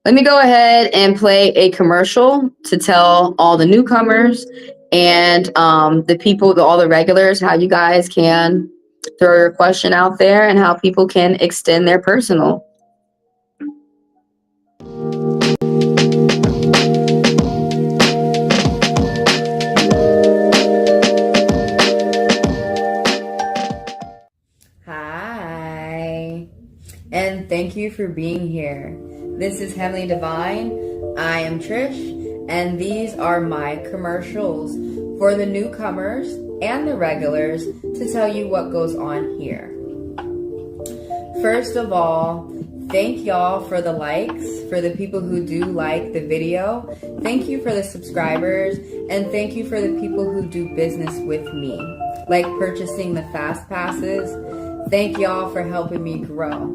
Let me go ahead and play a commercial to tell all the newcomers and the people, all the regulars, how you guys can throw your question out there and how people can extend their personal. Hi, and thank you for being here. This is Heavenly Divine. I am Trish, and these are my commercials for the newcomers and the regulars to tell you what goes on here. First of all, thank y'all for the likes, for the people who do like the video. Thank you for the subscribers, and thank you for the people who do business with me, like purchasing the fast passes. Thank y'all for helping me grow.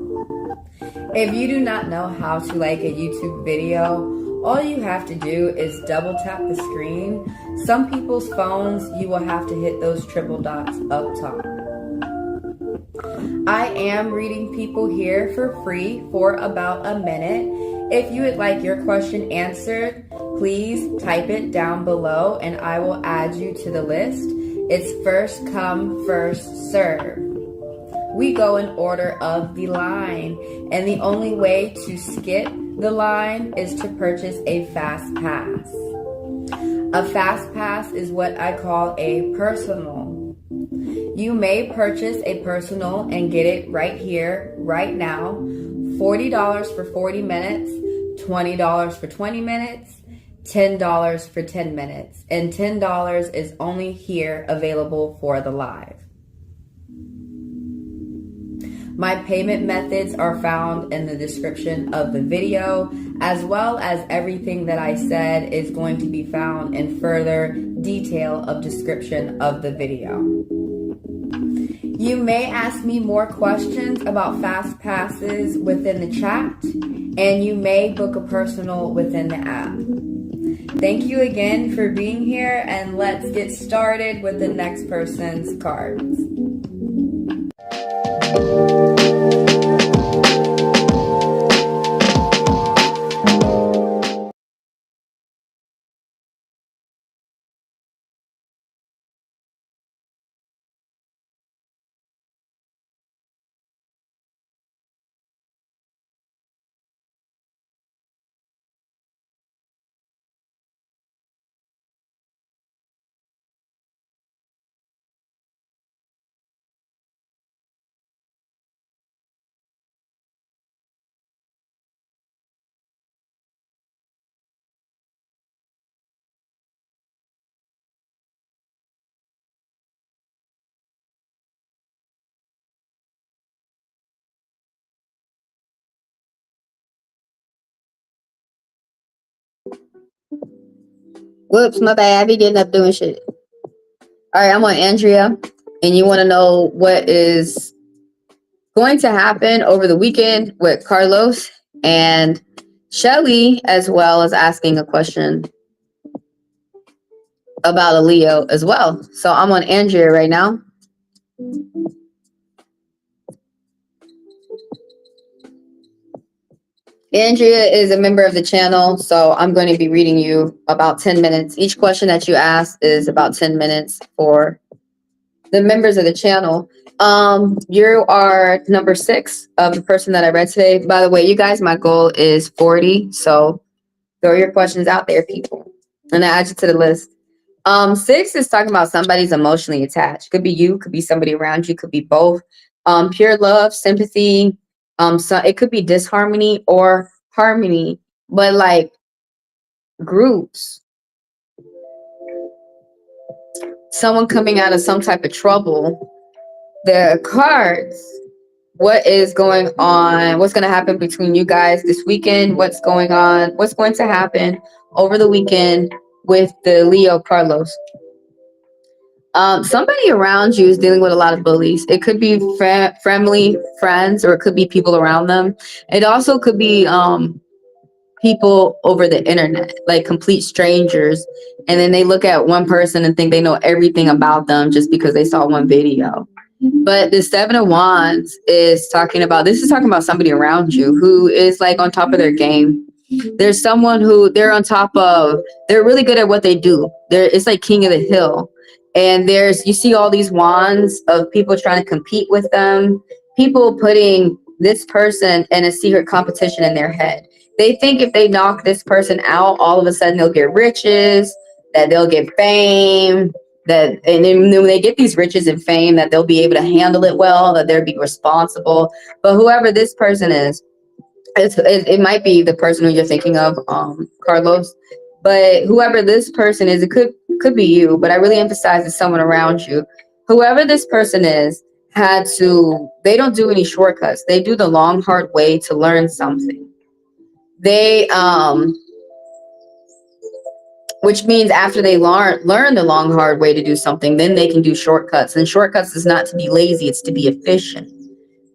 If you do not know how to like a YouTube video, all you have to do is double tap the screen. Some people's phones, you will have to hit those triple dots up top. I am reading people here for free for about a minute. If you would like your question answered, please type it down below and I will add you to the list. It's first come, first serve. We go in order of the line, and the only way to skip the line is to purchase a fast pass. A fast pass is what I call a personal. You may purchase a personal and get it right here, right now. $40 for 40 minutes, $20 for 20 minutes, $10 for 10 minutes, and $10 is only here available for the live. My payment methods are found in the description of the video, as well as everything that I said is going to be found in further detail of description of the video. You may ask me more questions about fast passes within the chat, and you may book a personal within the app. Thank you again for being here, and let's get started with the next person's cards. Whoops, my bad. I be getting up doing shit. All right, I'm on Andrea, and you want to know what is going to happen over the weekend with Carlos and Shelly, as well as asking a question about a Leo as well. So I'm on Andrea right now. Andrea is a member of the channel, so I'm going to be reading you about 10 minutes. Each question that you ask is about 10 minutes for the members of the channel. You are number 6 of the person that I read today. By the way, you guys, my goal is 40, so throw your questions out there, people, and I add you to the list. 6 is talking about somebody's emotionally attached. Could be you, could be somebody around you, could be both. Pure love, sympathy. So it could be disharmony or harmony, but like groups, someone coming out of some type of trouble. The cards, what is going on, what's going to happen between you guys this weekend, what's going on, what's going to happen over the weekend with the Leo Carlos. Somebody around you is dealing with a lot of bullies. It could be friendly friends, or it could be people around them. It also could be people over the internet, like complete strangers, and then they look at one person and think they know everything about them just because they saw one video. But the Seven of Wands is talking about, this is talking about somebody around you who is like on top of their game. There's someone who they're on top of, they're really good at what they do. It's like king of the hill. And you see all these wands of people trying to compete with them, people putting this person in a secret competition in their head. They think if they knock this person out, all of a sudden they'll get riches, that they'll get fame, that, and then when they get these riches and fame, that they'll be able to handle it well, that they'll be responsible. But whoever this person is, it might be the person who you're thinking of, Carlos. But whoever this person is, it could be you. But I really emphasize it's someone around you. Whoever this person is they don't do any shortcuts. They do the long, hard way to learn something. They which means after they learn the long, hard way to do something, then they can do shortcuts. And shortcuts is not to be lazy, it's to be efficient.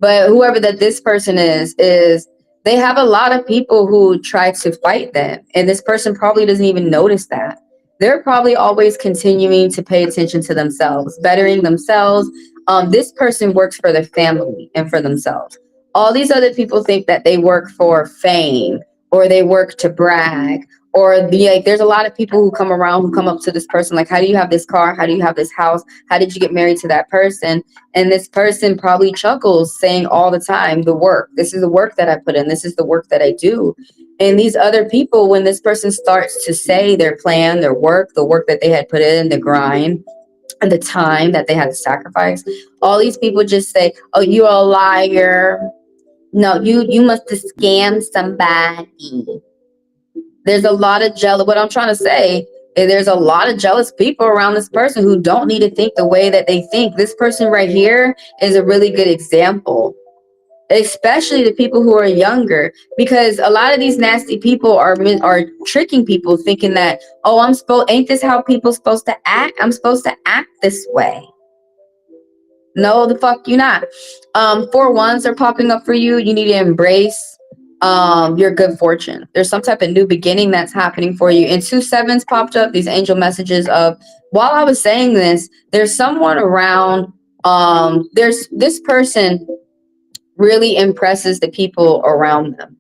But whoever that this person is they have a lot of people who try to fight them. And this person probably doesn't even notice that. They're probably always continuing to pay attention to themselves, bettering themselves. This person works for their family and for themselves. All these other people think that they work for fame, or they work to brag, or there's a lot of people who come up to this person like, how do you have this car? How do you have this house? How did you get married to that person? And this person probably chuckles, saying all the time, the work. This is the work that I put in. This is the work that I do. And these other people, when this person starts to say their plan, their work, the work that they had put in, the grind, and the time that they had to sacrifice, all these people just say, oh, you're a liar. No, you must have scammed somebody. There's a lot of what I'm trying to say is there's a lot of jealous people around this person who don't need to think the way that they think. This person right here is a really good example, especially the people who are younger, because a lot of these nasty people are tricking people, thinking that, oh, ain't this how people supposed to act? I'm supposed to act this way. No, the fuck you not. 4 ones are popping up for you. You need to embrace your good fortune. There's some type of new beginning that's happening for you. And 2 sevens popped up, these angel messages of, while I was saying this, there's someone around, there's this person really impresses the people around them.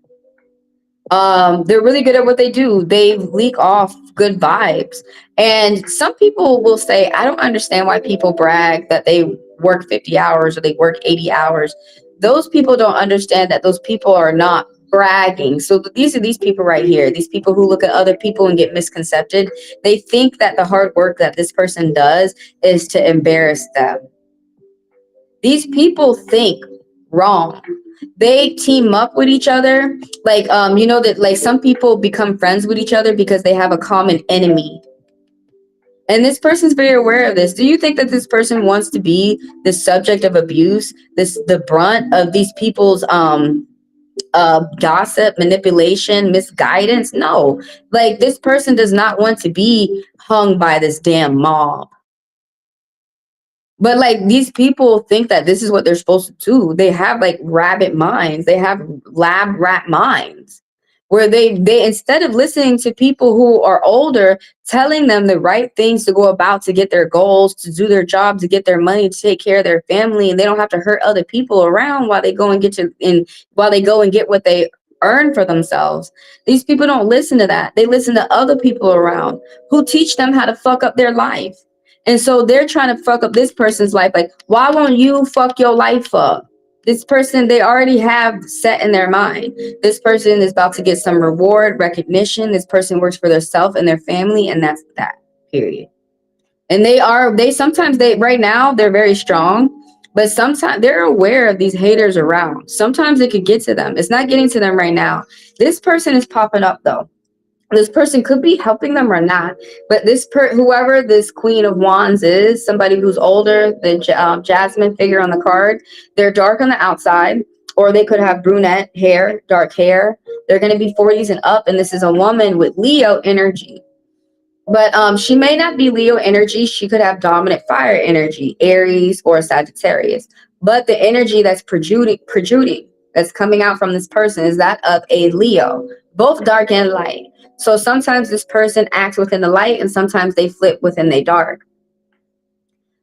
They're really good at what they do. They leak off good vibes. And some people will say, I don't understand why people brag that they work 50 hours or they work 80 hours. Those people don't understand that those people are not bragging. So these are these people right here, these people who look at other people and get misconcepted. They think that the hard work that this person does is to embarrass them. These people think wrong. They team up with each other. Like, that like some people become friends with each other because they have a common enemy. And this person's very aware of this. Do you think that this person wants to be the subject of abuse, the brunt of these people's gossip, manipulation, misguidance? No. Like, this person does not want to be hung by this damn mob. But like, these people think that this is what they're supposed to do. They have like rabbit minds. They have lab rat minds, where they instead of listening to people who are older, telling them the right things to go about to get their goals, to do their job, to get their money, to take care of their family, and they don't have to hurt other people around while they go and get what they earn for themselves. These people don't listen to that. They listen to other people around who teach them how to fuck up their life. And so they're trying to fuck up this person's life. Like, why won't you fuck your life up? This person, they already have set in their mind. This person is about to get some reward, recognition. This person works for themselves and their family, and that's that, period. And right now, they're very strong, but sometimes they're aware of these haters around. Sometimes it could get to them. It's not getting to them right now. This person is popping up, though. This person could be helping them or not, but whoever this Queen of Wands is, somebody who's older, the Jasmine figure on the card, they're dark on the outside, or they could have brunette hair, dark hair. They're going to be 40s and up, and this is a woman with Leo energy. But she may not be Leo energy. She could have dominant fire energy, Aries or Sagittarius. But the energy that's protruding, that's coming out from this person is that of a Leo, both dark and light. So sometimes this person acts within the light, and sometimes they flip within the dark.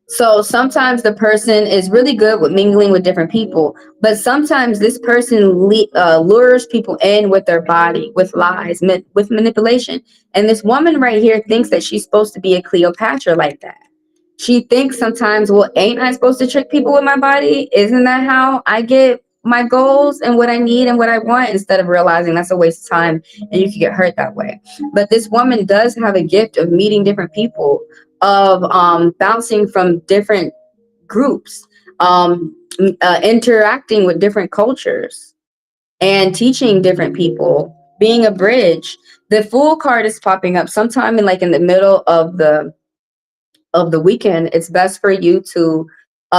So sometimes the person is really good with mingling with different people, but sometimes this person lures people in with their body, with lies, with manipulation. And this woman right here thinks that she's supposed to be a Cleopatra like that. She thinks sometimes, well, ain't I supposed to trick people with my body? Isn't that how I get my goals and what I need and what I want? Instead of realizing that's a waste of time and you can get hurt that way. But this woman does have a gift of meeting different people, of bouncing from different groups, interacting with different cultures, and teaching different people, being a bridge. The Fool card is popping up sometime in the middle of the weekend. It's best for you to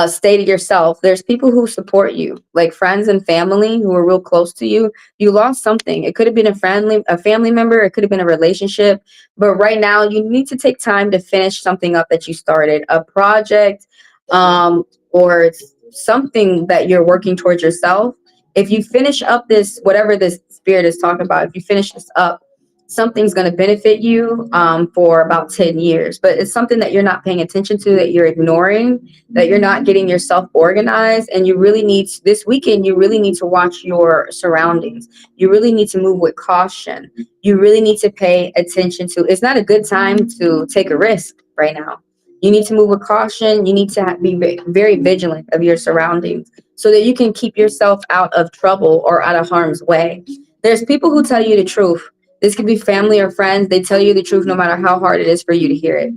stay to yourself. There's people who support you, like friends and family who are real close to you. You lost something. It could have been a family member. It could have been a relationship. But right now, you need to take time to finish something up that you started, a project, or something that you're working towards yourself. If you finish up this, whatever this spirit is talking about, if you finish this up, something's going to benefit you for about 10 years, but it's something that you're not paying attention to, that you're ignoring, that you're not getting yourself organized. And you really need, this weekend, you really need to watch your surroundings. You really need to move with caution. You really need to pay attention to, it's not a good time to take a risk right now. You need to move with caution. You need to be very vigilant of your surroundings so that you can keep yourself out of trouble or out of harm's way. There's people who tell you the truth. This could be family or friends. They tell you the truth no matter how hard it is for you to hear it.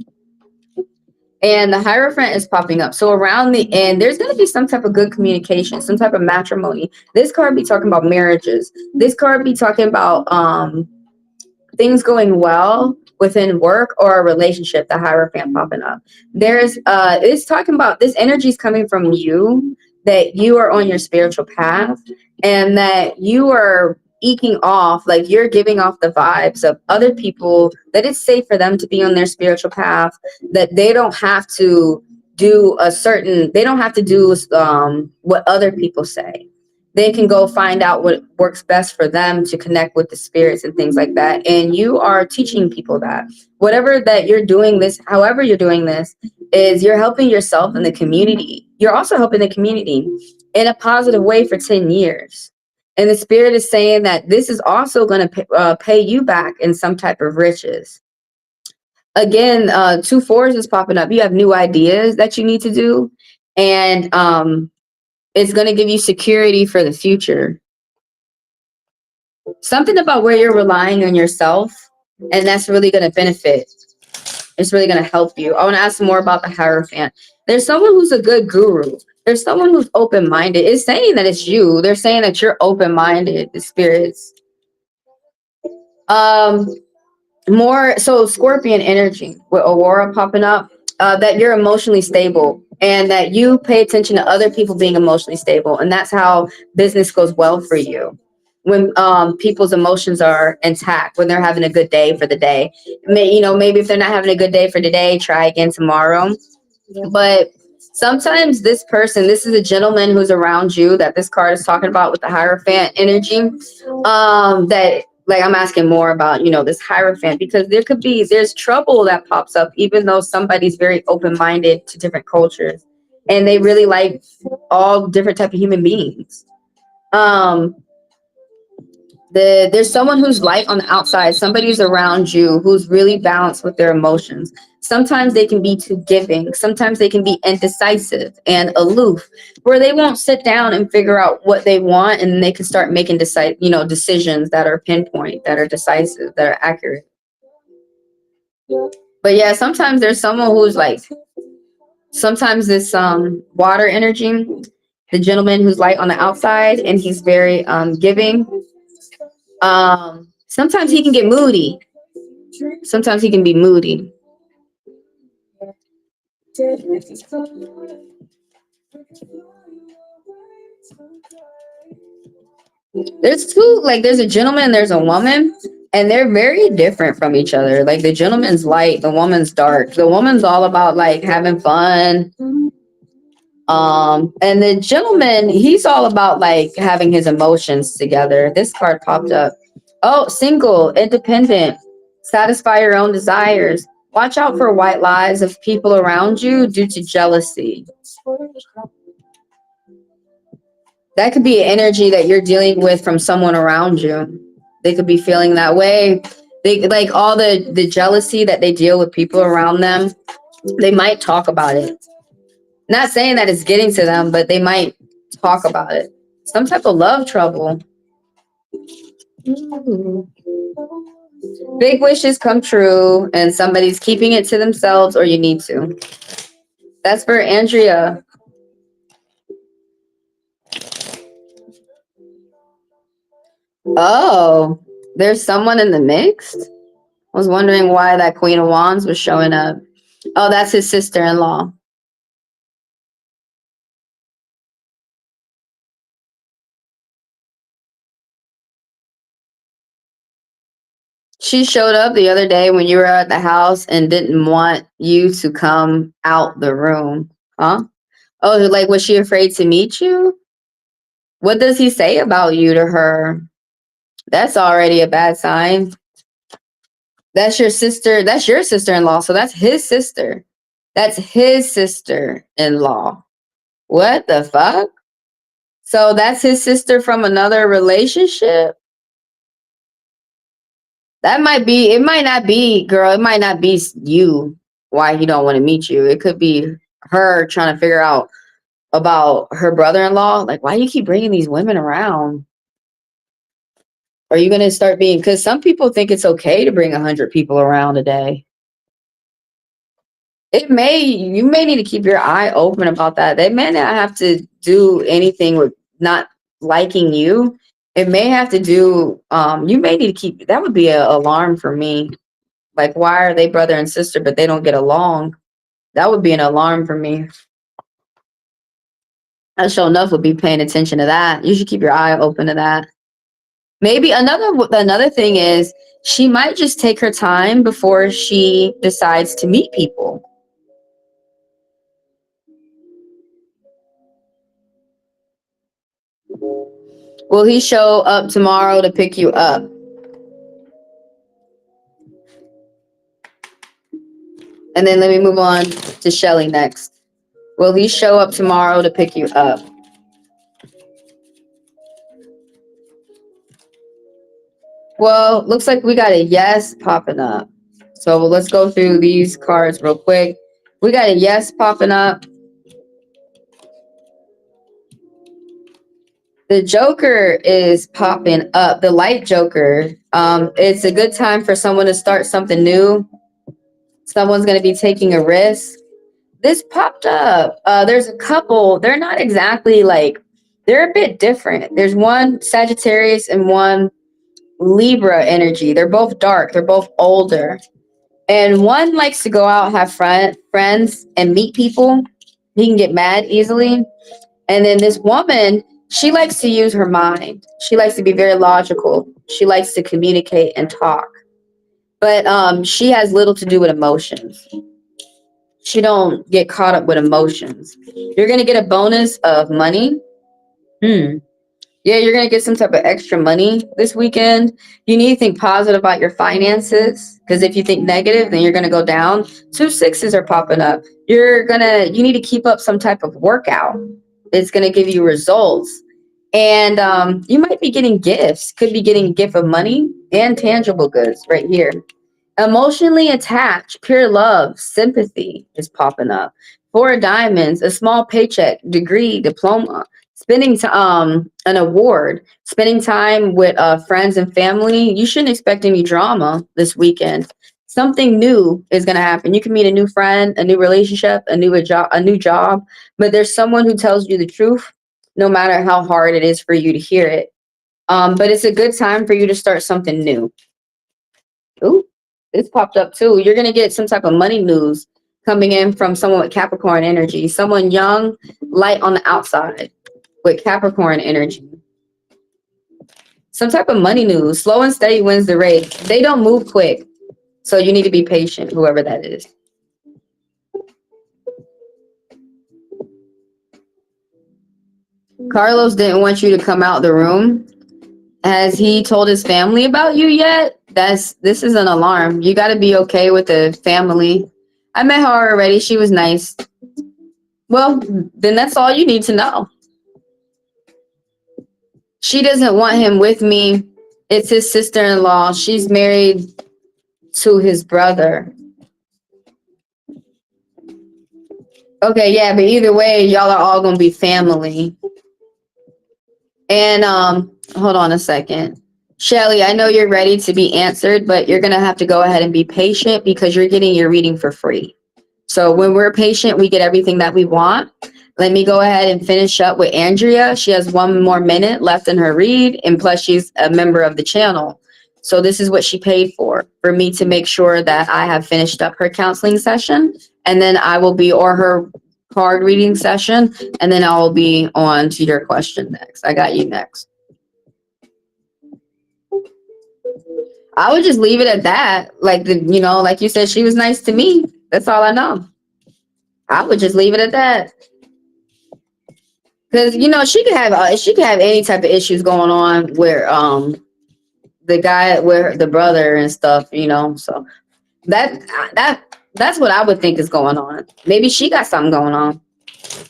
And the Hierophant is popping up. So around the end, there's going to be some type of good communication, some type of matrimony. This card be talking about marriages. This card be talking about things going well within work or a relationship. The Hierophant popping up. It's talking about this energy is coming from you, that you are on your spiritual path, and that you are eking off, like you're giving off the vibes of other people, that it's safe for them to be on their spiritual path, that they don't have to they don't have to do what other people say. They can go find out what works best for them to connect with the spirits and things like that. And you are teaching people that whatever that you're doing this, however you're doing this, is you're helping yourself and the community. You're also helping the community in a positive way for 10 years. And the spirit is saying that this is also going to pay you back in some type of riches. Again, 2 4s is popping up. You have new ideas that you need to do. And it's going to give you security for the future. Something about where you're relying on yourself. And that's really going to benefit. It's really going to help you. I want to ask more about the Hierophant. There's someone who's a good guru. There's someone who's open-minded. It's saying that it's you. They're saying that you're open-minded, the spirits. More so Scorpion energy with Aurora popping up, that you're emotionally stable and that you pay attention to other people being emotionally stable. And that's how business goes well for you. When people's emotions are intact, when they're having a good day for the day. Maybe if they're not having a good day for today, try again tomorrow. But sometimes this is a gentleman who's around you that this card is talking about with the Hierophant energy. That like I'm asking more about, this Hierophant, because there's trouble that pops up, even though somebody's very open-minded to different cultures and they really like all different type of human beings. There's someone who's light on the outside, somebody who's around you who's really balanced with their emotions. Sometimes they can be too giving. Sometimes they can be indecisive and aloof, where they won't sit down and figure out what they want, and they can start making decisions that are pinpoint, that are decisive, that are accurate. But yeah, sometimes there's someone who's like, sometimes this water energy, the gentleman who's light on the outside and he's very giving. Sometimes he can get moody. Sometimes he can be moody. There's two, like there's a gentleman and there's a woman, and they're very different from each other. Like the gentleman's light, the woman's dark. The woman's all about like having fun. And the gentleman, he's all about like having his emotions together. This card popped up. Oh, single, independent, satisfy your own desires. Watch out for white lies of people around you due to jealousy. That could be an energy that you're dealing with from someone around you. They could be feeling that way. They like all the jealousy that they deal with people around them. They might talk about it. Not saying that it's getting to them, but they might talk about it. Some type of love trouble. Big wishes come true, and somebody's keeping it to themselves, or you need to. That's for Andrea. Oh, there's someone in the mix? I was wondering why that Queen of Wands was showing up. Oh, that's his sister-in-law. She showed up the other day when you were at the house and didn't want you to come out the room. Huh? Oh, like, was she afraid to meet you? What does he say about you to her? That's already a bad sign. That's your sister. That's your sister-in-law. So that's his sister. That's his sister-in-law. What the fuck? So that's his sister from another relationship? That might be, it might not be, girl, it might not be you why he don't want to meet you. It could be her trying to figure out about her brother-in-law. Like, why do you keep bringing these women around? Are you going to start being, because some people think it's okay to bring 100 people around a day. You may need to keep your eye open about that. They may not have to do anything with not liking you. It may have to do, you may need to keep, that would be an alarm for me. Like, why are they brother and sister, but they don't get along? That would be an alarm for me. I sure enough would be paying attention to that. You should keep your eye open to that. Maybe another thing is she might just take her time before she decides to meet people. Will he show up tomorrow to pick you up? And then let me move on to Shelly next. Will he show up tomorrow to pick you up? Well, looks like we got a yes popping up. So let's go through these cards real quick. We got a yes popping up. The Joker is popping up, the light Joker. It's a good time for someone to start something new. Someone's going to be taking a risk. This popped up. There's a couple. They're not exactly like, they're a bit different. There's one Sagittarius and one Libra energy. They're both dark. They're both older. And one likes to go out, have friends, and meet people. He can get mad easily. And then this woman, she likes to use her mind. She likes to be very logical. She likes to communicate and talk. But she has little to do with emotions. She don't get caught up with emotions. You're going to get a bonus of money. Yeah, you're going to get some type of extra money this weekend. You need to think positive about your finances, because if you think negative, then you're going to go down. 2 sixes are popping up. You need to keep up some type of workout. It's going to give you results. And you might be getting gifts. Could be getting a gift of money and tangible goods right here. Emotionally attached, pure love, sympathy is popping up. 4 of diamonds, a small paycheck, degree, diploma, spending an award, spending time with friends and family. You shouldn't expect any drama this weekend. Something new is going to happen. You can meet a new friend, a new relationship, a new job, but there's someone who tells you the truth, no matter how hard it is for you to hear it. But it's a good time for you to start something new. Ooh, This popped up too. You're going to get some type of money news coming in from someone with Capricorn energy. Someone young, light on the outside with Capricorn energy. Some type of money news. Slow and steady wins the race. They don't move quick. So you need to be patient, whoever that is. Carlos didn't want you to come out the room. Has he told his family about you yet? This is an alarm. You got to be okay with the family. I met her already. She was nice. Well, then that's all you need to know. She doesn't want him with me. It's his sister-in-law. She's married to his brother. Okay, yeah, but either way, y'all are all gonna be family. And hold on a second. Shelly, I know you're ready to be answered, but you're gonna have to go ahead and be patient because you're getting your reading for free. So when we're patient, we get everything that we want. Let me go ahead and finish up with Andrea. She has 1 more minute left in her read, and plus she's a member of the channel. So this is what she paid for me to make sure that I have finished up her counseling session, and then I will be, or her card reading session, and then I will be on to your question next. I got you next. I would just leave it at that. Like like you said, she was nice to me. That's all I know. I would just leave it at that. Because she could have any type of issues going on where the guy with the brother and stuff, so that's what I would think is going on. Maybe she got something going on.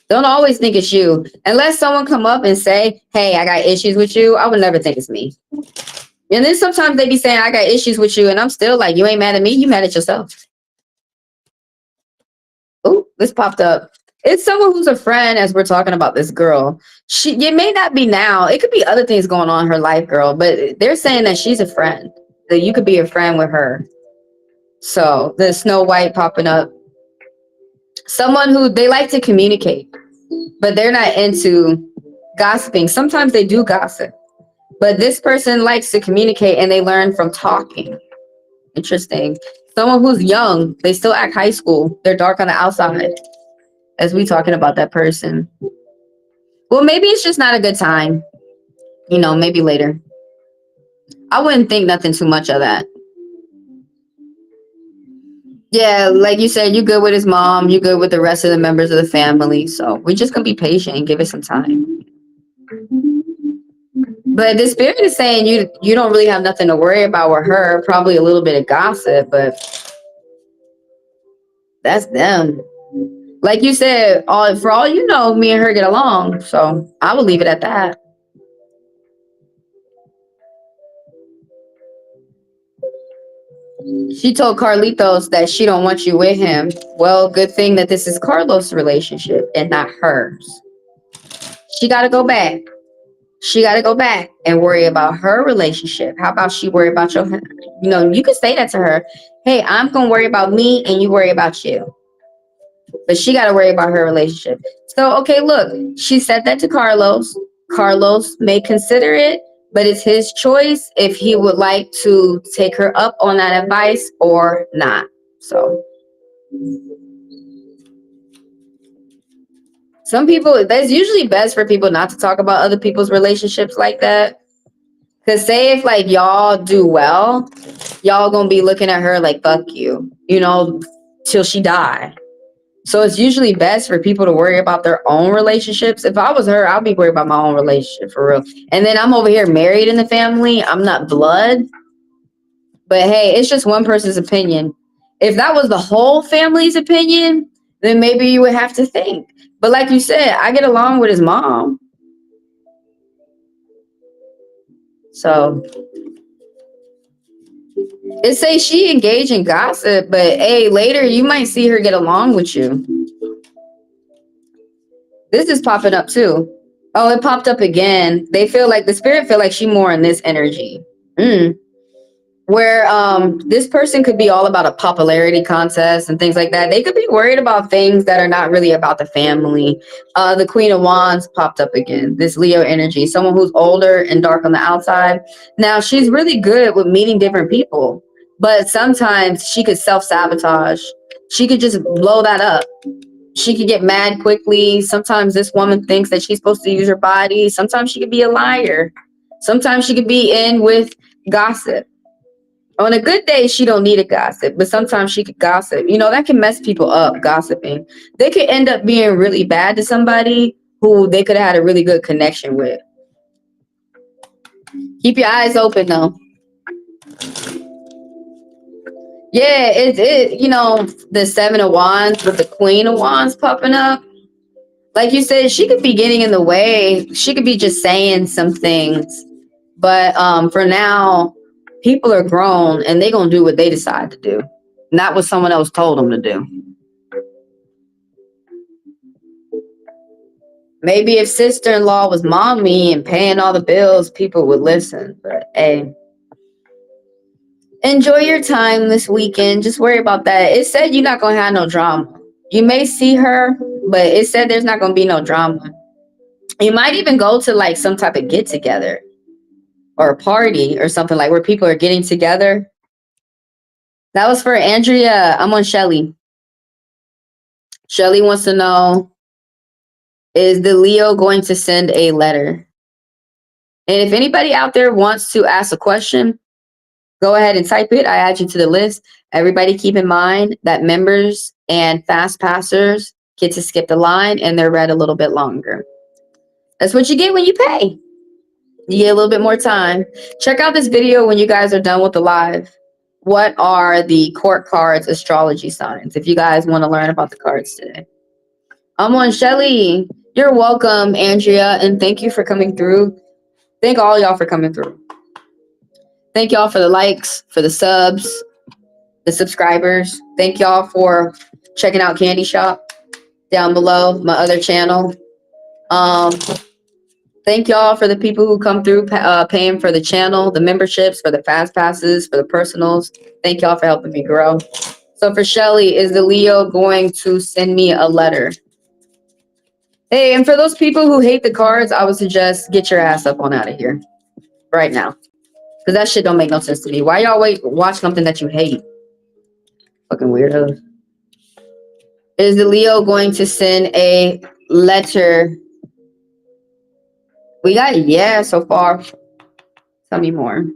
Don't always think it's you. Unless someone come up and say, hey, I got issues with you, I would never think it's me. And then sometimes they be saying, I got issues with you, and I'm still like, you ain't mad at me, you mad at yourself. Oh, this popped up. It's someone who's a friend, as we're talking about this girl. It may not be now. It could be other things going on in her life, girl. But they're saying that she's a friend, that you could be a friend with her. So the Snow White popping up. Someone who they like to communicate, but they're not into gossiping. Sometimes they do gossip, but this person likes to communicate and they learn from talking. Interesting. Someone who's young, they still act high school. They're dark on the outside. As we talking about that person. Well, maybe it's just not a good time. Maybe later. I wouldn't think nothing too much of that. Yeah, like you said, you good with his mom. You good with the rest of the members of the family. So we're just going to be patient and give it some time. But the spirit is saying you don't really have nothing to worry about with her. Probably a little bit of gossip, but that's them. Like you said, for all you know, me and her get along. So I will leave it at that. She told Carlitos that she don't want you with him. Well, good thing that this is Carlos' relationship and not hers. She got to go back. She got to go back and worry about her relationship. How about she worry about your, you could say that to her. Hey, I'm going to worry about me and you worry about you. But she got to worry about her relationship. So, okay, look, she said that to Carlos. Carlos may consider it, but it's his choice if he would like to take her up on that advice or not. So some people, that's usually best for people not to talk about other people's relationships like that. Because say if like y'all do well, y'all gonna be looking at her like, fuck you, till she die. So it's usually best for people to worry about their own relationships. If I was her, I'd be worried about my own relationship for real. And then I'm over here married in the family. I'm not blood. But hey, it's just one person's opinion. If that was the whole family's opinion, then maybe you would have to think. But like you said, I get along with his mom. So it says she engaged in gossip, but hey, later you might see her get along with you. This is popping up too. Oh, it popped up again. They feel like the spirit feel like she more in this energy. Where this person could be all about a popularity contest and things like that. They could be worried about things that are not really about the family. The Queen of Wands popped up again. This Leo energy, someone who's older and dark on the outside. Now she's really good with meeting different people. But sometimes she could self-sabotage. She could just blow that up. She could get mad quickly. Sometimes this woman thinks that she's supposed to use her body. Sometimes she could be a liar. Sometimes she could be in with gossip. On a good day, she don't need a gossip, but sometimes she could gossip. You know, that can mess people up, gossiping. They could end up being really bad to somebody who they could have had a really good connection with. Keep your eyes open though. Yeah, you know, the Seven of Wands with the Queen of Wands popping up. Like you said, she could be getting in the way. She could be just saying some things. But for now, people are grown and they're going to do what they decide to do, not what someone else told them to do. Maybe if sister-in-law was mommy and paying all the bills, people would listen. But hey, enjoy your time this weekend. Just worry about that. It said you're not going to have no drama. You may see her, but it said there's not going to be no drama. You might even go to like some type of get together or a party or something like where people are getting together. That was for Andrea. I'm on Shelly. Shelly wants to know, is the Leo going to send a letter? And if anybody out there wants to ask a question, go ahead and type it. I add you to the list. Everybody keep in mind that members and fast passers get to skip the line and they're read a little bit longer. That's what you get when you pay. You get a little bit more time. Check out this video when you guys are done with the live. What are the court cards astrology signs? If you guys want to learn about the cards today. I'm on Shelly. You're welcome, Andrea, and thank you for coming through. Thank all y'all for coming through. Thank y'all for the likes, for the subs, the subscribers. Thank y'all for checking out Candy Shop down below, my other channel. Thank y'all for the people who come through paying for the channel, the memberships, for the fast passes, for the personals. Thank y'all for helping me grow. So for Shelly, is the Leo going to send me a letter? Hey, and for those people who hate the cards, I would suggest get your ass up on out of here right now. Because that shit don't make no sense to me. Why y'all watch something that you hate? Fucking weirdos. Is the Leo going to send a letter? We got a yeah so far. Tell me more.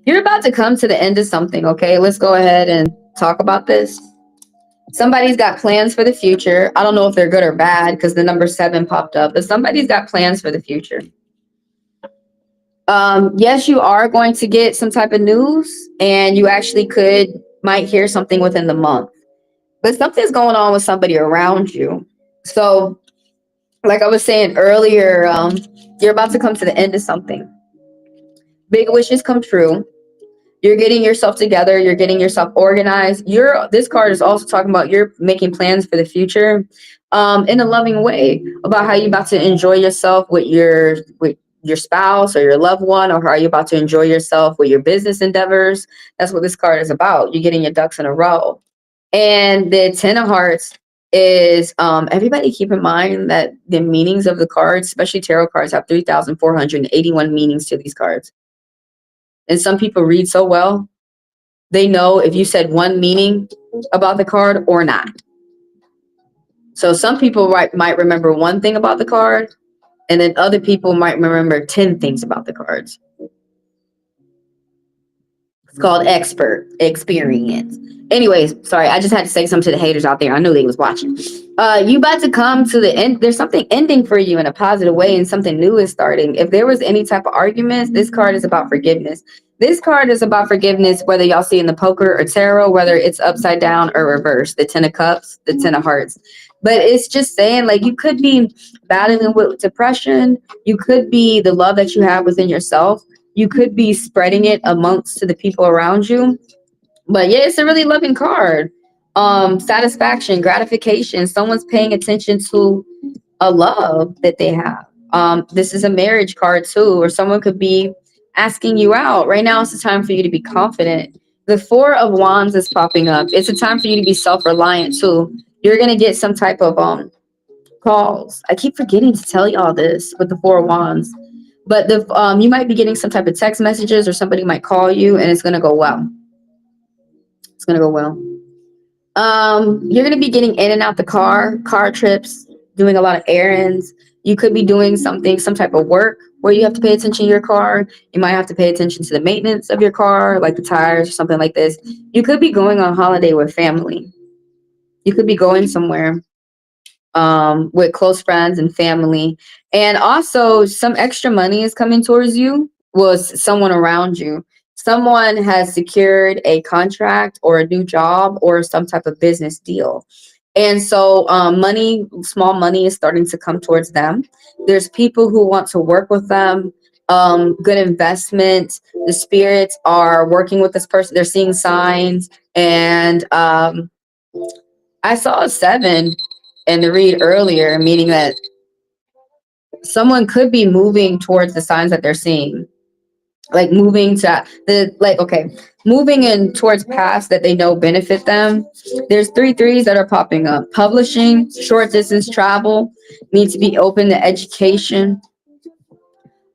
You're about to come to the end of something, okay? Let's go ahead and talk about this. Somebody's got plans for the future. I don't know if they're good or bad because the number 7 popped up, but somebody's got plans for the future. Yes, you are going to get some type of news, and you actually might hear something within the month. But something's going on with somebody around you. So, like I was saying earlier, you're about to come to the end of something. Big wishes come true. You're getting yourself together. You're getting yourself organized. This card is also talking about you're making plans for the future, in a loving way, about how you're about to enjoy yourself with your spouse or your loved one, or how are you about to enjoy yourself with your business endeavors. That's what this card is about. You're getting your ducks in a row. And the 10 of hearts is, everybody keep in mind that the meanings of the cards, especially tarot cards, have 3,481 meanings to these cards. And some people read so well, they know if you said one meaning about the card or not. So some people might remember one thing about the card, and then other people might remember 10 things about the cards. It's called experience. Anyways, sorry, I just had to say something to the haters out there. I knew they was watching. You about to come to the end. There's something ending for you in a positive way, and something new is starting. If there was any type of arguments, this card is about forgiveness. This card is about forgiveness, whether y'all see in the poker or tarot, whether it's upside down or reversed, the 10 of cups, the 10 of hearts. But it's just saying, like, you could be battling with depression. You could be the love that you have within yourself. You could be spreading it amongst to the people around you. But yeah, it's a really loving card. Satisfaction, gratification. Someone's paying attention to a love that they have. This is a marriage card too, or someone could be asking you out. Right now, it's the time for you to be confident. The 4 of Wands is popping up. It's a time for you to be self-reliant too. You're gonna get some type of calls. I keep forgetting to tell y'all this with the 4 of Wands. But you might be getting some type of text messages, or somebody might call you, and it's gonna go well. It's gonna go well. You're gonna be getting in and out the car trips, doing a lot of errands. You could be doing something, some type of work where you have to pay attention to your car. You might have to pay attention to the maintenance of your car, like the tires or something like this. You could be going on holiday with family. You could be going somewhere with close friends and family. And also, some extra money is coming towards you, was someone around you. Someone has secured a contract or a new job or some type of business deal. And so money, small money is starting to come towards them. There's people who want to work with them. Good investment. The spirits are working with this person. They're seeing signs. And I saw a 7 in the read earlier, meaning that someone could be moving towards the signs that they're seeing. Like moving to moving in towards paths that they know benefit them. There's 3 3s that are popping up. Publishing, short distance travel, need to be open to education.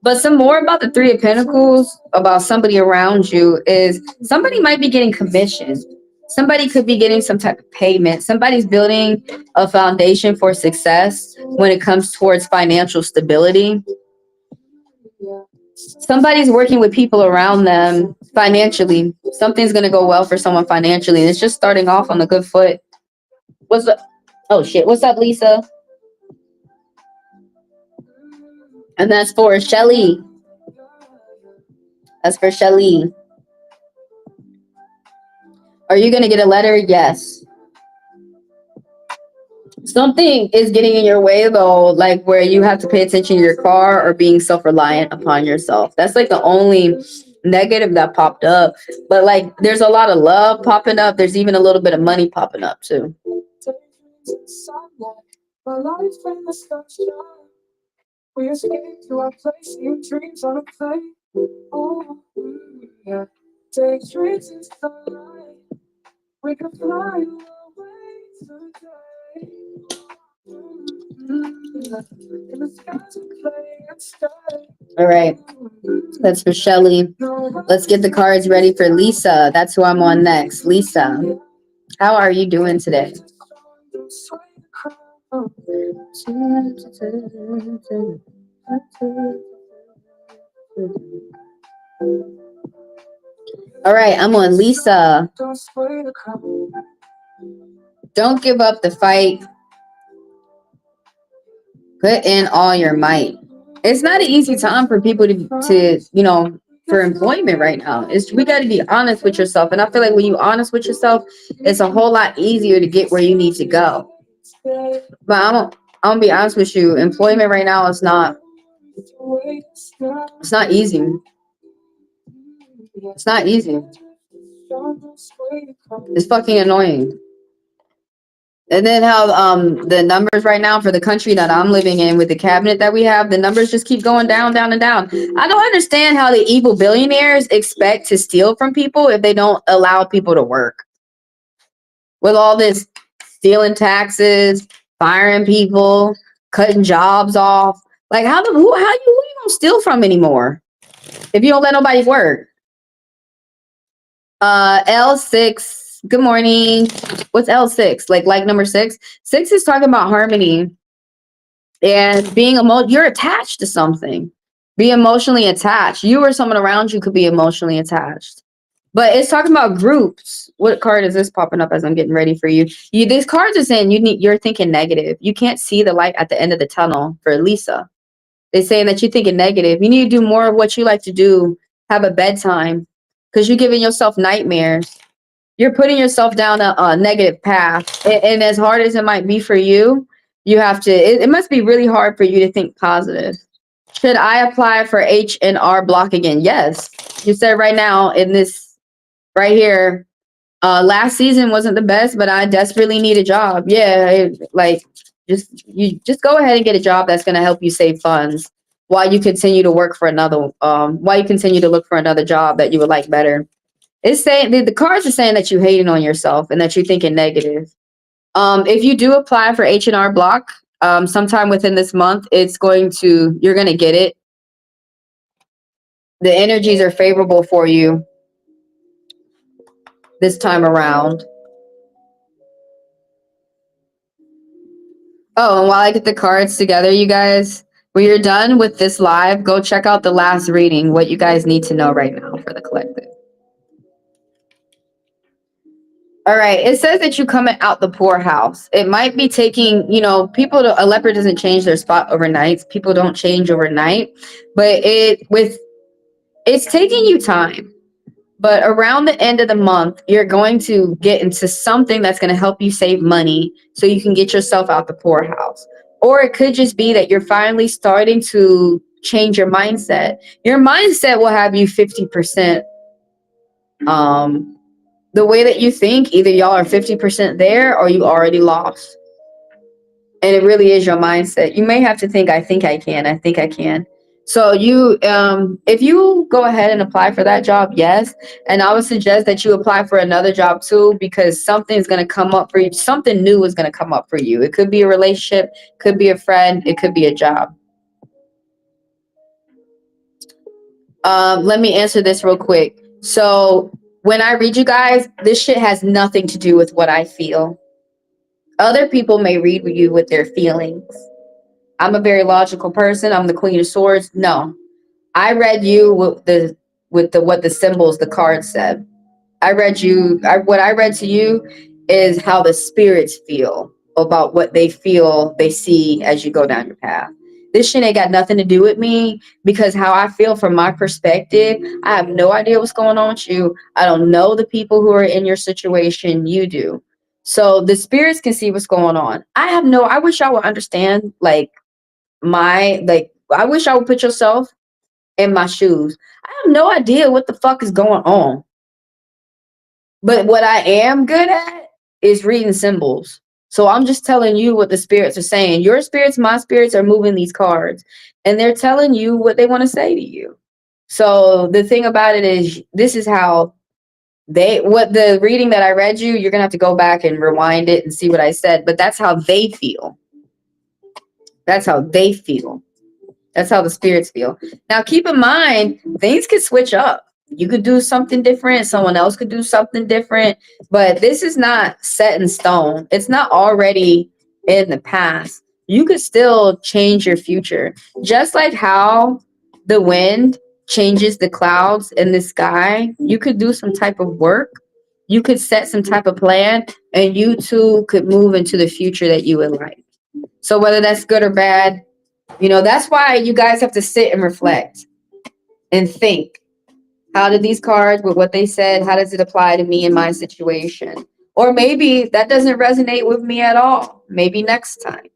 But some more about the 3 of Pentacles, about somebody around you, is somebody might be getting commissioned. Somebody could be getting some type of payment. Somebody's building a foundation for success when it comes towards financial stability. Somebody's working with people around them financially. Something's going to go well for someone financially. It's just starting off on a good foot. What's up? Oh, shit. What's up, Lisa? And that's for Shelly. That's for Shelly. Are you going to get a letter? Yes. Something is getting in your way, though, like where you have to pay attention to your car or being self-reliant upon yourself. That's like the only negative that popped up. But like there's a lot of love popping up. There's even a little bit of money popping up too. All right. That's for Shelly. Let's get the cards ready for Lisa. That's who I'm on next. Lisa, how are you doing today? All right, I'm on Lisa. Don't give up the fight. Put in all your might. It's not an easy time for people to for employment right now. We got to be honest with yourself. And I feel like when you're honest with yourself, it's a whole lot easier to get where you need to go. But I'm gonna be honest with you. Employment right now is not. It's not easy. It's not easy. It's fucking annoying. And then how the numbers right now for the country that I'm living in with the cabinet that we have, the numbers just keep going down, down, and down. I don't understand how the evil billionaires expect to steal from people if they don't allow people to work. With all this stealing taxes, firing people, cutting jobs off. Like who you gonna steal from anymore if you don't let nobody work? L6. Good morning. What's L6? Like number 6? 6 is talking about harmony and being you're attached to something. Be emotionally attached. You or someone around you could be emotionally attached. But it's talking about groups. What card is this popping up as I'm getting ready for you? These cards are saying you're thinking negative. You can't see the light at the end of the tunnel for Lisa. They're saying that you're thinking negative. You need to do more of what you like to do. Have a bedtime. Because you're giving yourself nightmares. You're putting yourself down a negative path. And as hard as it might be for you, you have to, it must be really hard for you to think positive. Should I apply for H&R block again? Yes. You said right now in this right here, last season wasn't the best, but I desperately need a job. Yeah, just go ahead and get a job that's going to help you save funds while you continue to work for while you continue to look for another job that you would like better. It's saying the cards are saying that you're hating on yourself and that you're thinking negative. If you do apply for H&R block, sometime within this month, you're going to get it. The energies are favorable for you this time around. Oh, and while I get the cards together, you guys, when you're done with this live, go check out the last reading, what you guys need to know right now for the collective. All right. It says that you coming out the poorhouse. It might be taking, people, a leopard doesn't change their spot overnight. People don't change overnight, but it's taking you time. But around the end of the month, you're going to get into something that's going to help you save money so you can get yourself out the poorhouse. Or it could just be that you're finally starting to change your mindset. Your mindset will have you 50%. The way that you think, either y'all are 50% there or you already lost. And it really is your mindset. You may have to think, I think I can. I think I can. So if you go ahead and apply for that job, yes. And I would suggest that you apply for another job too, because something's going to come up for you. Something new is going to come up for you. It could be a relationship, could be a friend, it could be a job. Let me answer this real quick. So when I read you guys, this shit has nothing to do with what I feel. Other people may read you with their feelings. I'm a very logical person. I'm the Queen of Swords. No, I read you with what the symbols, the cards said. What I read to you is how the spirits feel about what they feel they see as you go down your path. This shit ain't got nothing to do with me, because how I feel from my perspective, I have no idea what's going on with you. I don't know the people who are in your situation. You do. So the spirits can see what's going on. I wish I would understand, I wish I would put yourself in my shoes. I have no idea what the fuck is going on. But what I am good at is reading symbols. So I'm just telling you what the spirits are saying. Your spirits, my spirits are moving these cards, and they're telling you what they want to say to you. So the thing about it is, this is how what the reading that I read you, you're going to have to go back and rewind it and see what I said. But that's how they feel. That's how they feel. That's how the spirits feel. Now, keep in mind, things could switch up. You could do something different. Someone else could do something different. But this is not set in stone. It's not already in the past. You could still change your future. Just like how the wind changes the clouds in the sky, you could do some type of work. You could set some type of plan, and you too could move into the future that you would like. So whether that's good or bad, that's why you guys have to sit and reflect and think. How did these cards, with what they said, how does it apply to me in my situation? Or maybe that doesn't resonate with me at all. Maybe next time.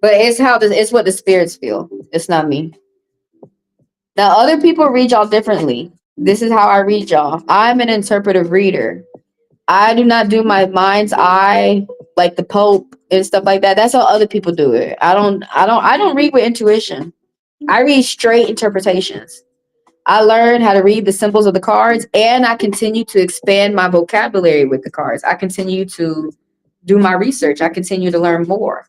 But it's what the spirits feel. It's not me. Now, other people read y'all differently. This is how I read y'all. I'm an interpretive reader. I do not do my mind's eye like the Pope and stuff like that. That's how other people do it. I don't read with intuition. I read straight interpretations. I learned how to read the symbols of the cards, and I continue to expand my vocabulary with the cards. I continue to do my research. I continue to learn more.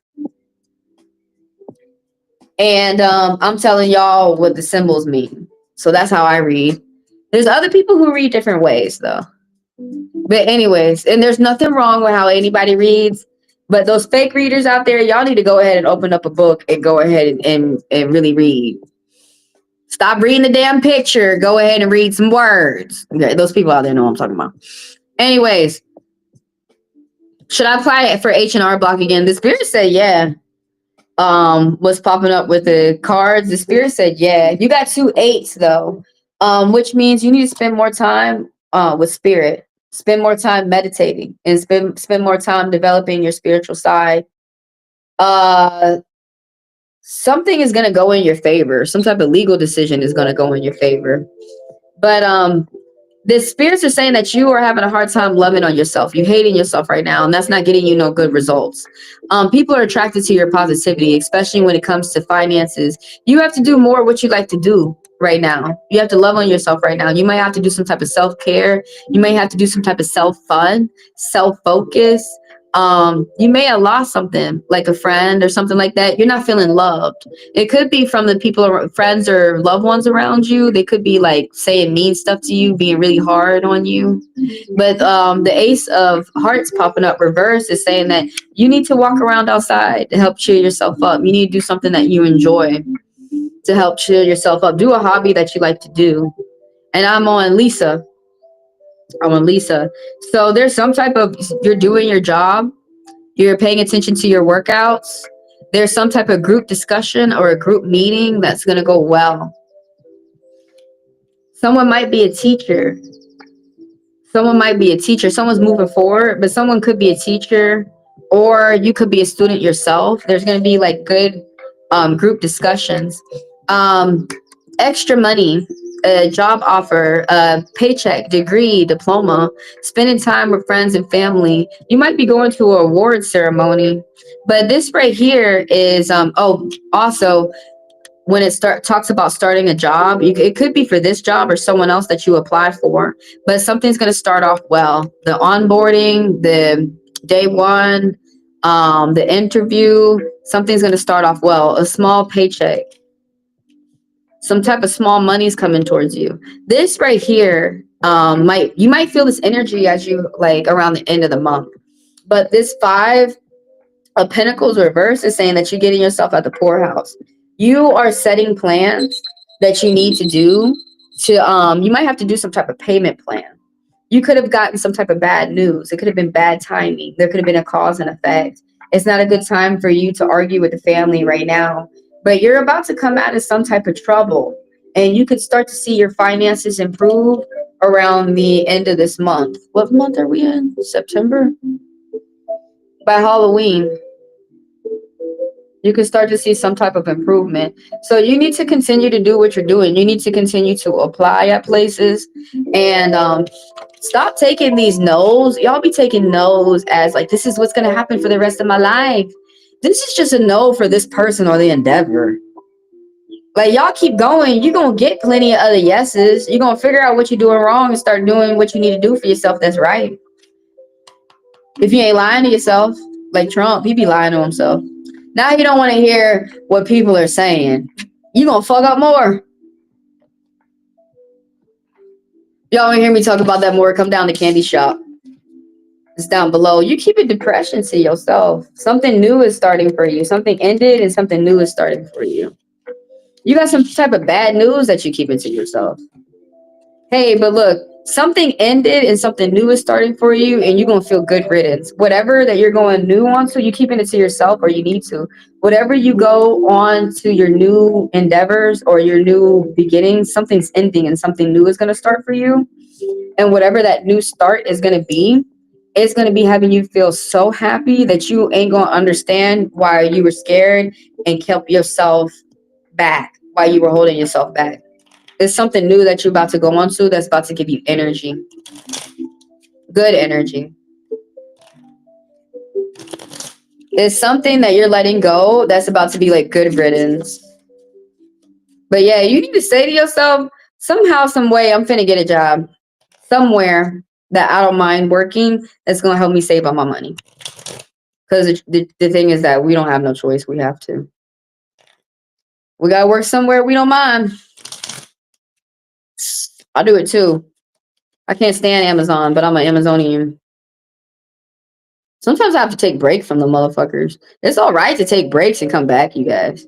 And I'm telling y'all what the symbols mean. So that's how I read. There's other people who read different ways, though. But anyways, and there's nothing wrong with how anybody reads. But those fake readers out there, y'all need to go ahead and open up a book and go ahead and really read. Stop reading the damn picture. Go ahead and read some words. Okay, those people out there know what I'm talking about. Anyways, should I apply it for H&R Block again? The spirit said, yeah. What's popping up with the cards? The spirit said, yeah. You got 2 8s though, which means you need to spend more time with spirit. Spend more time meditating and spend more time developing your spiritual side. Something is going to go in your favor. Some type of legal decision is going to go in your favor. But the spirits are saying that you are having a hard time loving on yourself. You're hating yourself right now, and that's not getting you no good results. People are attracted to your positivity, especially when it comes to finances. You have to do more what you like to do right now. You have to love on yourself right now. You might have to do some type of self-care. You may have to do some type of self-fun, self-focus. You may have lost something like a friend or something like that. You're not feeling loved. It could be from the people, friends or loved ones around you. They could be like saying mean stuff to you, being really hard on you. But the Ace of Hearts popping up reverse is saying that you need to walk around outside to help cheer yourself up. You need to do something that you enjoy to help cheer yourself up. Do a hobby that you like to do. And I'm on Lisa. I'm on Lisa. So there's some type of, you're doing your job, you're paying attention to your workouts. There's some type of group discussion or a group meeting that's going to go well. Someone might be a teacher. Someone might be a teacher. Someone's moving forward, but someone could be a teacher, or you could be a student yourself. There's going to be like good group discussions. Extra money, a job offer, a paycheck, degree, diploma, spending time with friends and family. You might be going to an award ceremony, but this right here is also when it talks about starting a job, it could be for this job or someone else that you applied for, but something's going to start off well. The onboarding, the day one, the interview, something's going to start off well. A small paycheck, some type of small money's coming towards you. This right here, you might feel this energy as you like around the end of the month, but this 5 of Pentacles reverse is saying that you're getting yourself out the poorhouse. You are setting plans that you need to do to, you might have to do some type of payment plan. You could have gotten some type of bad news. It could have been bad timing. There could have been a cause and effect. It's not a good time for you to argue with the family right now, but you're about to come out of some type of trouble, and you could start to see your finances improve around the end of this month. What month are we in? September? By Halloween, you can start to see some type of improvement. So you need to continue to do what you're doing. You need to continue to apply at places and stop taking these no's. Y'all be taking no's as like, this is what's going to happen for the rest of my life. This is just a no for this person or the endeavor. Like, y'all keep going. You're going to get plenty of other yeses. You're going to figure out what you're doing wrong and start doing what you need to do for yourself that's right. If you ain't lying to yourself, like Trump, he be lying to himself. Now you don't want to hear what people are saying. You gonna fuck up more. Y'all want to hear me talk about that more? Come down to Candy Shop. It's down below. You keep a depression to yourself. Something new is starting for you. Something ended and something new is starting for you. You got some type of bad news that you keep it to yourself. Hey, but look, something ended and something new is starting for you, and you're going to feel good riddance. Whatever that you're going new onto, you keeping it to yourself, or you need to. Whatever you go on to your new endeavors or your new beginnings, something's ending and something new is going to start for you. And whatever that new start is going to be, it's going to be having you feel so happy that you ain't going to understand why you were scared and kept yourself back, why you were holding yourself back. It's something new that you're about to go on to that's about to give you energy. Good energy. It's something that you're letting go that's about to be like good riddance. But yeah, you need to say to yourself, somehow, some way, I'm finna get a job somewhere that I don't mind working that's going to help me save all my money. Because the thing is that we don't have no choice. We have to. We got to work somewhere we don't mind. I'll do it too. I can't stand Amazon, but I'm an Amazonian. Sometimes I have to take breaks from the motherfuckers. It's all right to take breaks and come back, you guys.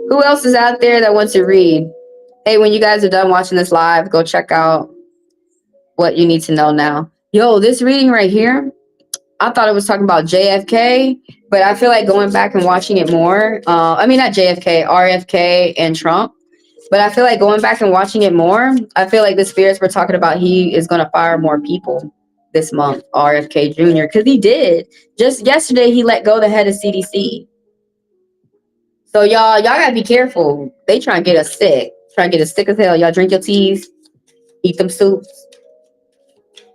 Who else is out there that wants to read? Hey, when you guys are done watching this live, go check out what you need to know now. Yo, this reading right here, I thought it was talking about JFK, but I feel like going back and watching it more. I mean, not JFK, RFK and Trump. But I feel like going back and watching it more, I feel like the spirits were talking about he is going to fire more people this month, RFK Jr., because he did. Just yesterday, he let go the head of CDC. So y'all got to be careful. They try and get us sick. Try and get us sick as hell. Y'all drink your teas, eat them soups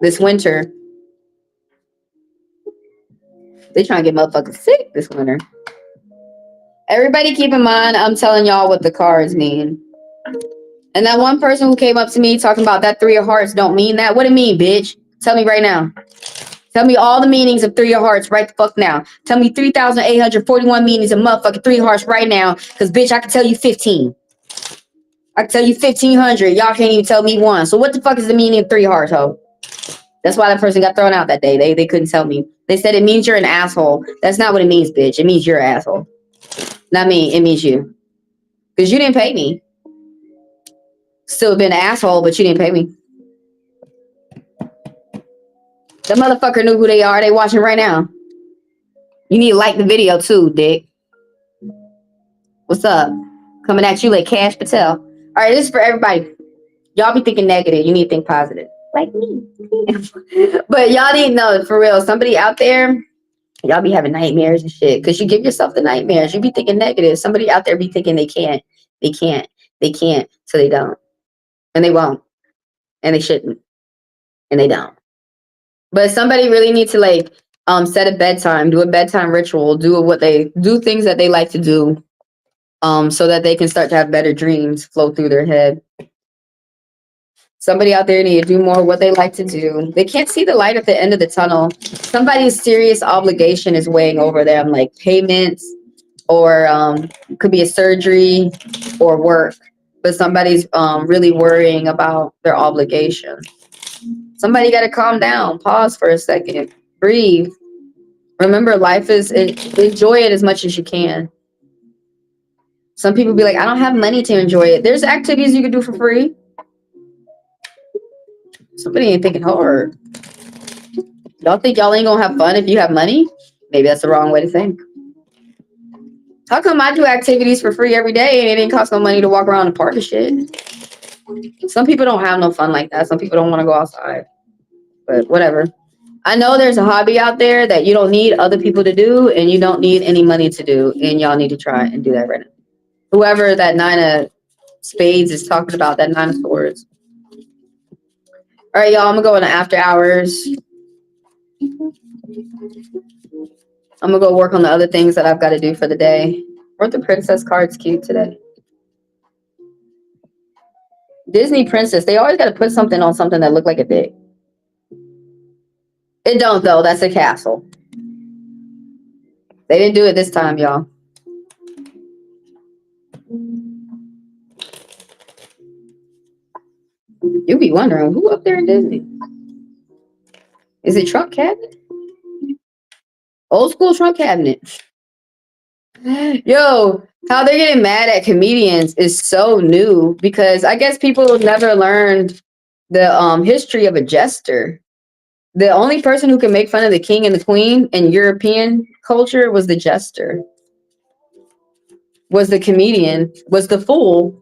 this winter. They trying to get motherfuckers sick this winter. Everybody keep in mind, I'm telling y'all what the cards mean. And that one person who came up to me talking about that 3 of hearts don't mean that. What it mean, bitch? Tell me right now. Tell me all the meanings of 3 of hearts right the fuck now. Tell me 3,841 meanings of motherfucking 3 of hearts right now. Because, bitch, I can tell you 15. I can tell you 1,500. Y'all can't even tell me one. So what the fuck is the meaning of 3 hearts, ho? That's why that person got thrown out that day. They couldn't tell me. They said it means you're an asshole. That's not what it means, bitch. It means you're an asshole. Not me. It means you. Because you didn't pay me. Still been an asshole, but you didn't pay me. The motherfucker knew who they are. They watching right now. You need to like the video too, dick. What's up? Coming at you like Cash Patel. All right, this is for everybody. Y'all be thinking negative. You need to think positive. Like me. But y'all need to know, for real, somebody out there, y'all be having nightmares and shit. Because you give yourself the nightmares. You be thinking negative. Somebody out there be thinking they can't. They can't. They can't. So they don't. And they won't. And they shouldn't. And they don't. But somebody really needs to like set a bedtime, do a bedtime ritual, do things that they like to do, so that they can start to have better dreams flow through their head. Somebody out there need to do more what they like to do. They can't see the light at the end of the tunnel. Somebody's serious obligation is weighing over them, like payments, or could be a surgery or work. But somebody's really worrying about their obligation. Somebody got to calm down. Pause for a second. Breathe. Remember, life is, enjoy it as much as you can. Some people be like, I don't have money to enjoy it. There's activities you can do for free. Somebody ain't thinking hard. Y'all think y'all ain't gonna have fun if you have money? Maybe that's the wrong way to think. How come I do activities for free every day and it didn't cost no money to walk around and park and shit? Some people don't have no fun like that. Some people don't want to go outside. But whatever. I know there's a hobby out there that you don't need other people to do and you don't need any money to do. And y'all need to try and do that right now. Whoever that 9 of spades is talking about, that 9 of swords. All right, y'all, I'm going to go into after hours. I'm going to go work on the other things that I've got to do for the day. Weren't the princess cards cute today? Disney princess. They always got to put something on something that look like a dick. It don't, though. That's a castle. They didn't do it this time, y'all. You be wondering, who up there in Disney? Is it trunk cabinet? Old school trunk cabinet. Yo, how they're getting mad at comedians is so new because I guess people never learned the history of a jester. The only person who could make fun of the king and the queen in European culture was the jester. Was the comedian, was the fool.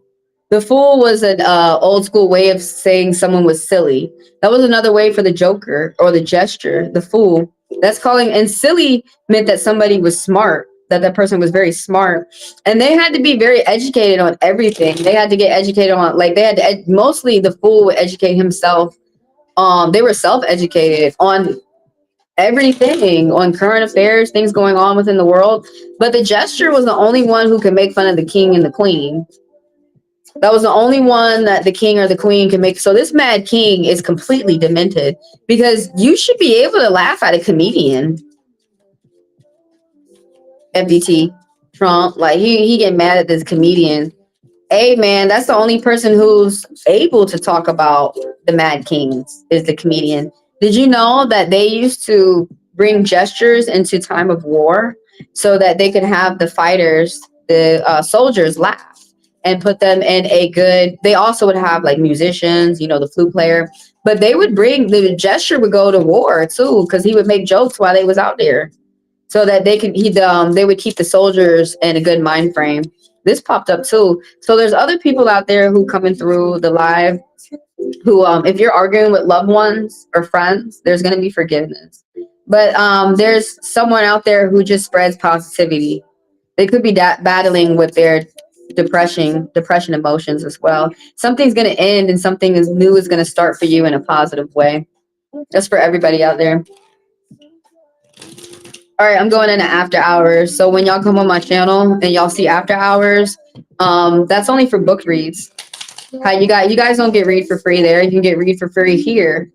The fool was an old school way of saying someone was silly. That was another way for the joker or the gesture, the fool. That's calling, and silly meant that somebody was smart, that person was very smart. And they had to be very educated on everything. They had to get educated on, like they had to, mostly the fool would educate himself. They were self-educated on everything, on current affairs, things going on within the world. But the gesture was the only one who could make fun of the king and the queen. That was the only one that the king or the queen can make. So this mad king is completely demented because you should be able to laugh at a comedian. FDT, Trump, like he get mad at this comedian. Hey man, that's the only person who's able to talk about the mad kings is the comedian. Did you know that they used to bring gestures into time of war so that they could have the fighters, the soldiers laugh? And put them in a good, they also would have like musicians, you know, the flute player, but they would bring, the gesture would go to war too, because he would make jokes while they was out there so that they could, they would keep the soldiers in a good mind frame. This popped up too. So there's other people out there who coming through the live who, if you're arguing with loved ones or friends, there's going to be forgiveness. But there's someone out there who just spreads positivity. They could be battling with their depression emotions as well. Something's going to end and something is new is going to start for you in a positive way. That's for everybody out there. All right, I'm going into after hours. So when y'all come on my channel and y'all see after hours, that's only for book reads. How you guys don't get read for free there. You can get read for free here.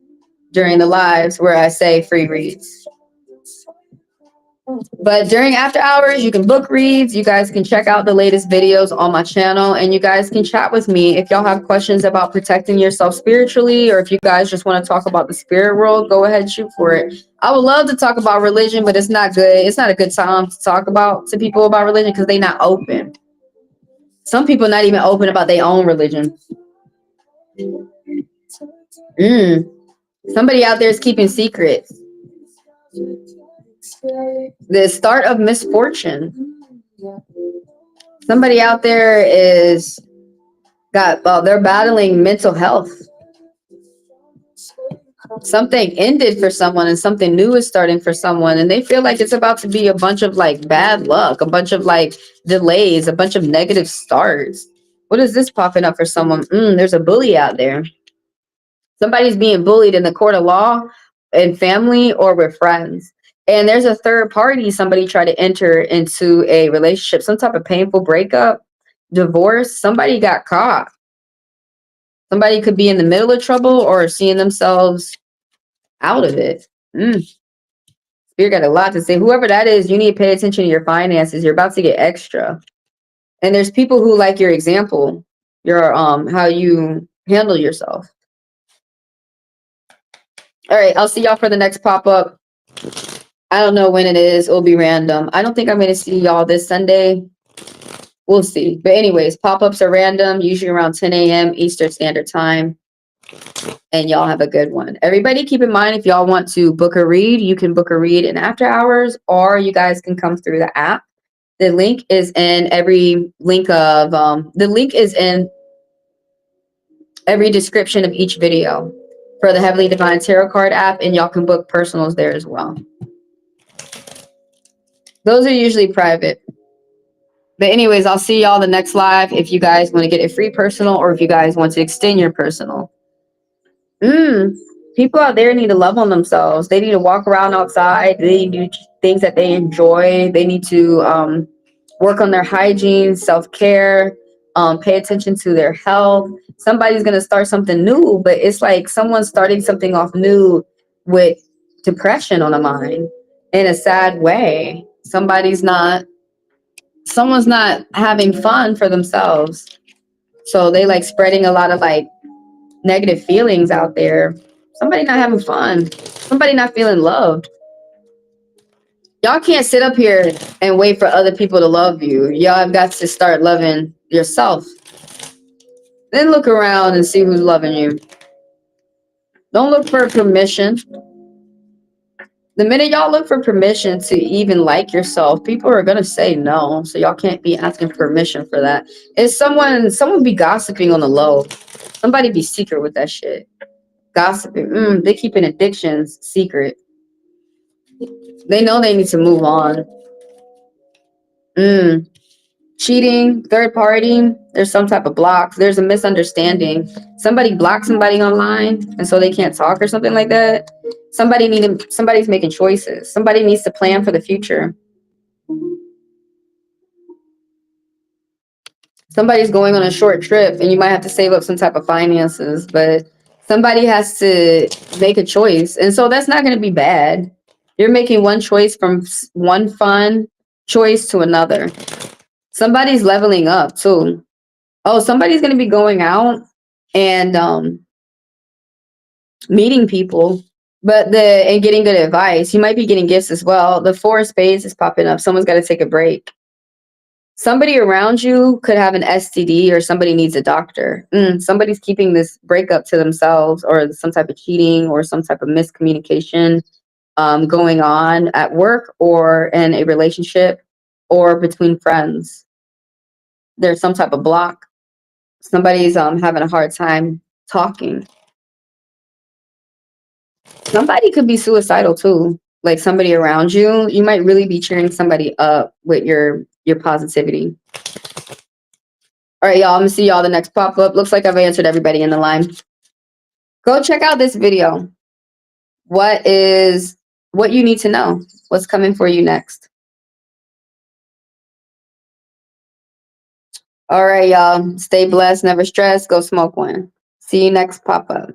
during the lives where I say free reads. But during after hours, you can book reads. You guys can check out the latest videos on my channel, and you guys can chat with me. If y'all have questions about protecting yourself spiritually, or if you guys just want to talk about the spirit world, go ahead and shoot for it. I would love to talk about religion, but it's not good. It's not a good time to talk to people about religion because they're not open. Some people not even open about their own religion. Somebody out there is keeping secrets. The start of misfortune. Somebody out there is they're battling mental health. Something ended for someone and something new is starting for someone, and they feel like it's about to be a bunch of like bad luck, a bunch of like delays, a bunch of negative starts. What is this popping up for someone? There's a bully out there. Somebody's being bullied in the court of law, in family, or with friends. And there's a third party. Somebody tried to enter into a relationship, some type of painful breakup, divorce. Somebody got caught. Somebody could be in the middle of trouble or seeing themselves out of it. Spirit got a lot to say. Whoever that is, you need to pay attention to your finances. You're about to get extra. And there's people who like your example, your how you handle yourself. All right, I'll see y'all for the next pop-up. I don't know when it is. It'll be random. I don't think I'm going to see y'all this Sunday. We'll see. But anyways, pop-ups are random, usually around 10 a.m. Eastern Standard Time. And y'all have a good one. Everybody keep in mind, if y'all want to book a read, you can book a read in after hours, or you guys can come through the app. The link is in every description of each video for the Heavenly Divine Tarot Card app, and y'all can book personals there as well. Those are usually private. But anyways, I'll see y'all the next live if you guys want to get a free personal or if you guys want to extend your personal. People out there need to love on themselves. They need to walk around outside. They need to do things that they enjoy. They need to work on their hygiene, self-care, pay attention to their health. Somebody's going to start something new, but it's like someone's starting something off new with depression on the mind in a sad way. Someone's not having fun for themselves. So they like spreading a lot of like negative feelings out there. Somebody not having fun. Somebody not feeling loved. Y'all can't sit up here and wait for other people to love you. Y'all have got to start loving yourself. Then look around and see who's loving you. Don't look for permission. The minute y'all look for permission to even like yourself, people are going to say no. So y'all can't be asking permission for that. If someone be gossiping on the low, somebody be secret with that shit. Gossiping. They keeping addictions secret. They know they need to move on. Cheating, third party, there's some type of block. There's a misunderstanding. Somebody blocked somebody online and so they can't talk or something like that. Somebody's making choices. Somebody needs to plan for the future. Somebody's going on a short trip and you might have to save up some type of finances, but somebody has to make a choice. And so that's not going to be bad. You're making one choice from one fun choice to another. Somebody's leveling up too. Oh, somebody's going to be going out and meeting people, and getting good advice. You might be getting gifts as well. The 4 of Spades is popping up. Someone's got to take a break. Somebody around you could have an STD or somebody needs a doctor. Somebody's keeping this breakup to themselves, or some type of cheating or some type of miscommunication going on at work or in a relationship or between friends. There's some type of block. Somebody's having a hard time talking. Somebody could be suicidal too. Like somebody around you, you might really be cheering somebody up with your positivity. All right, y'all, I'm gonna see y'all the next pop-up. Looks like I've answered everybody in the line. Go check out this video. What you need to know? What's coming for you next? All right, y'all. Stay blessed, never stress. Go smoke one. See you next pop-up.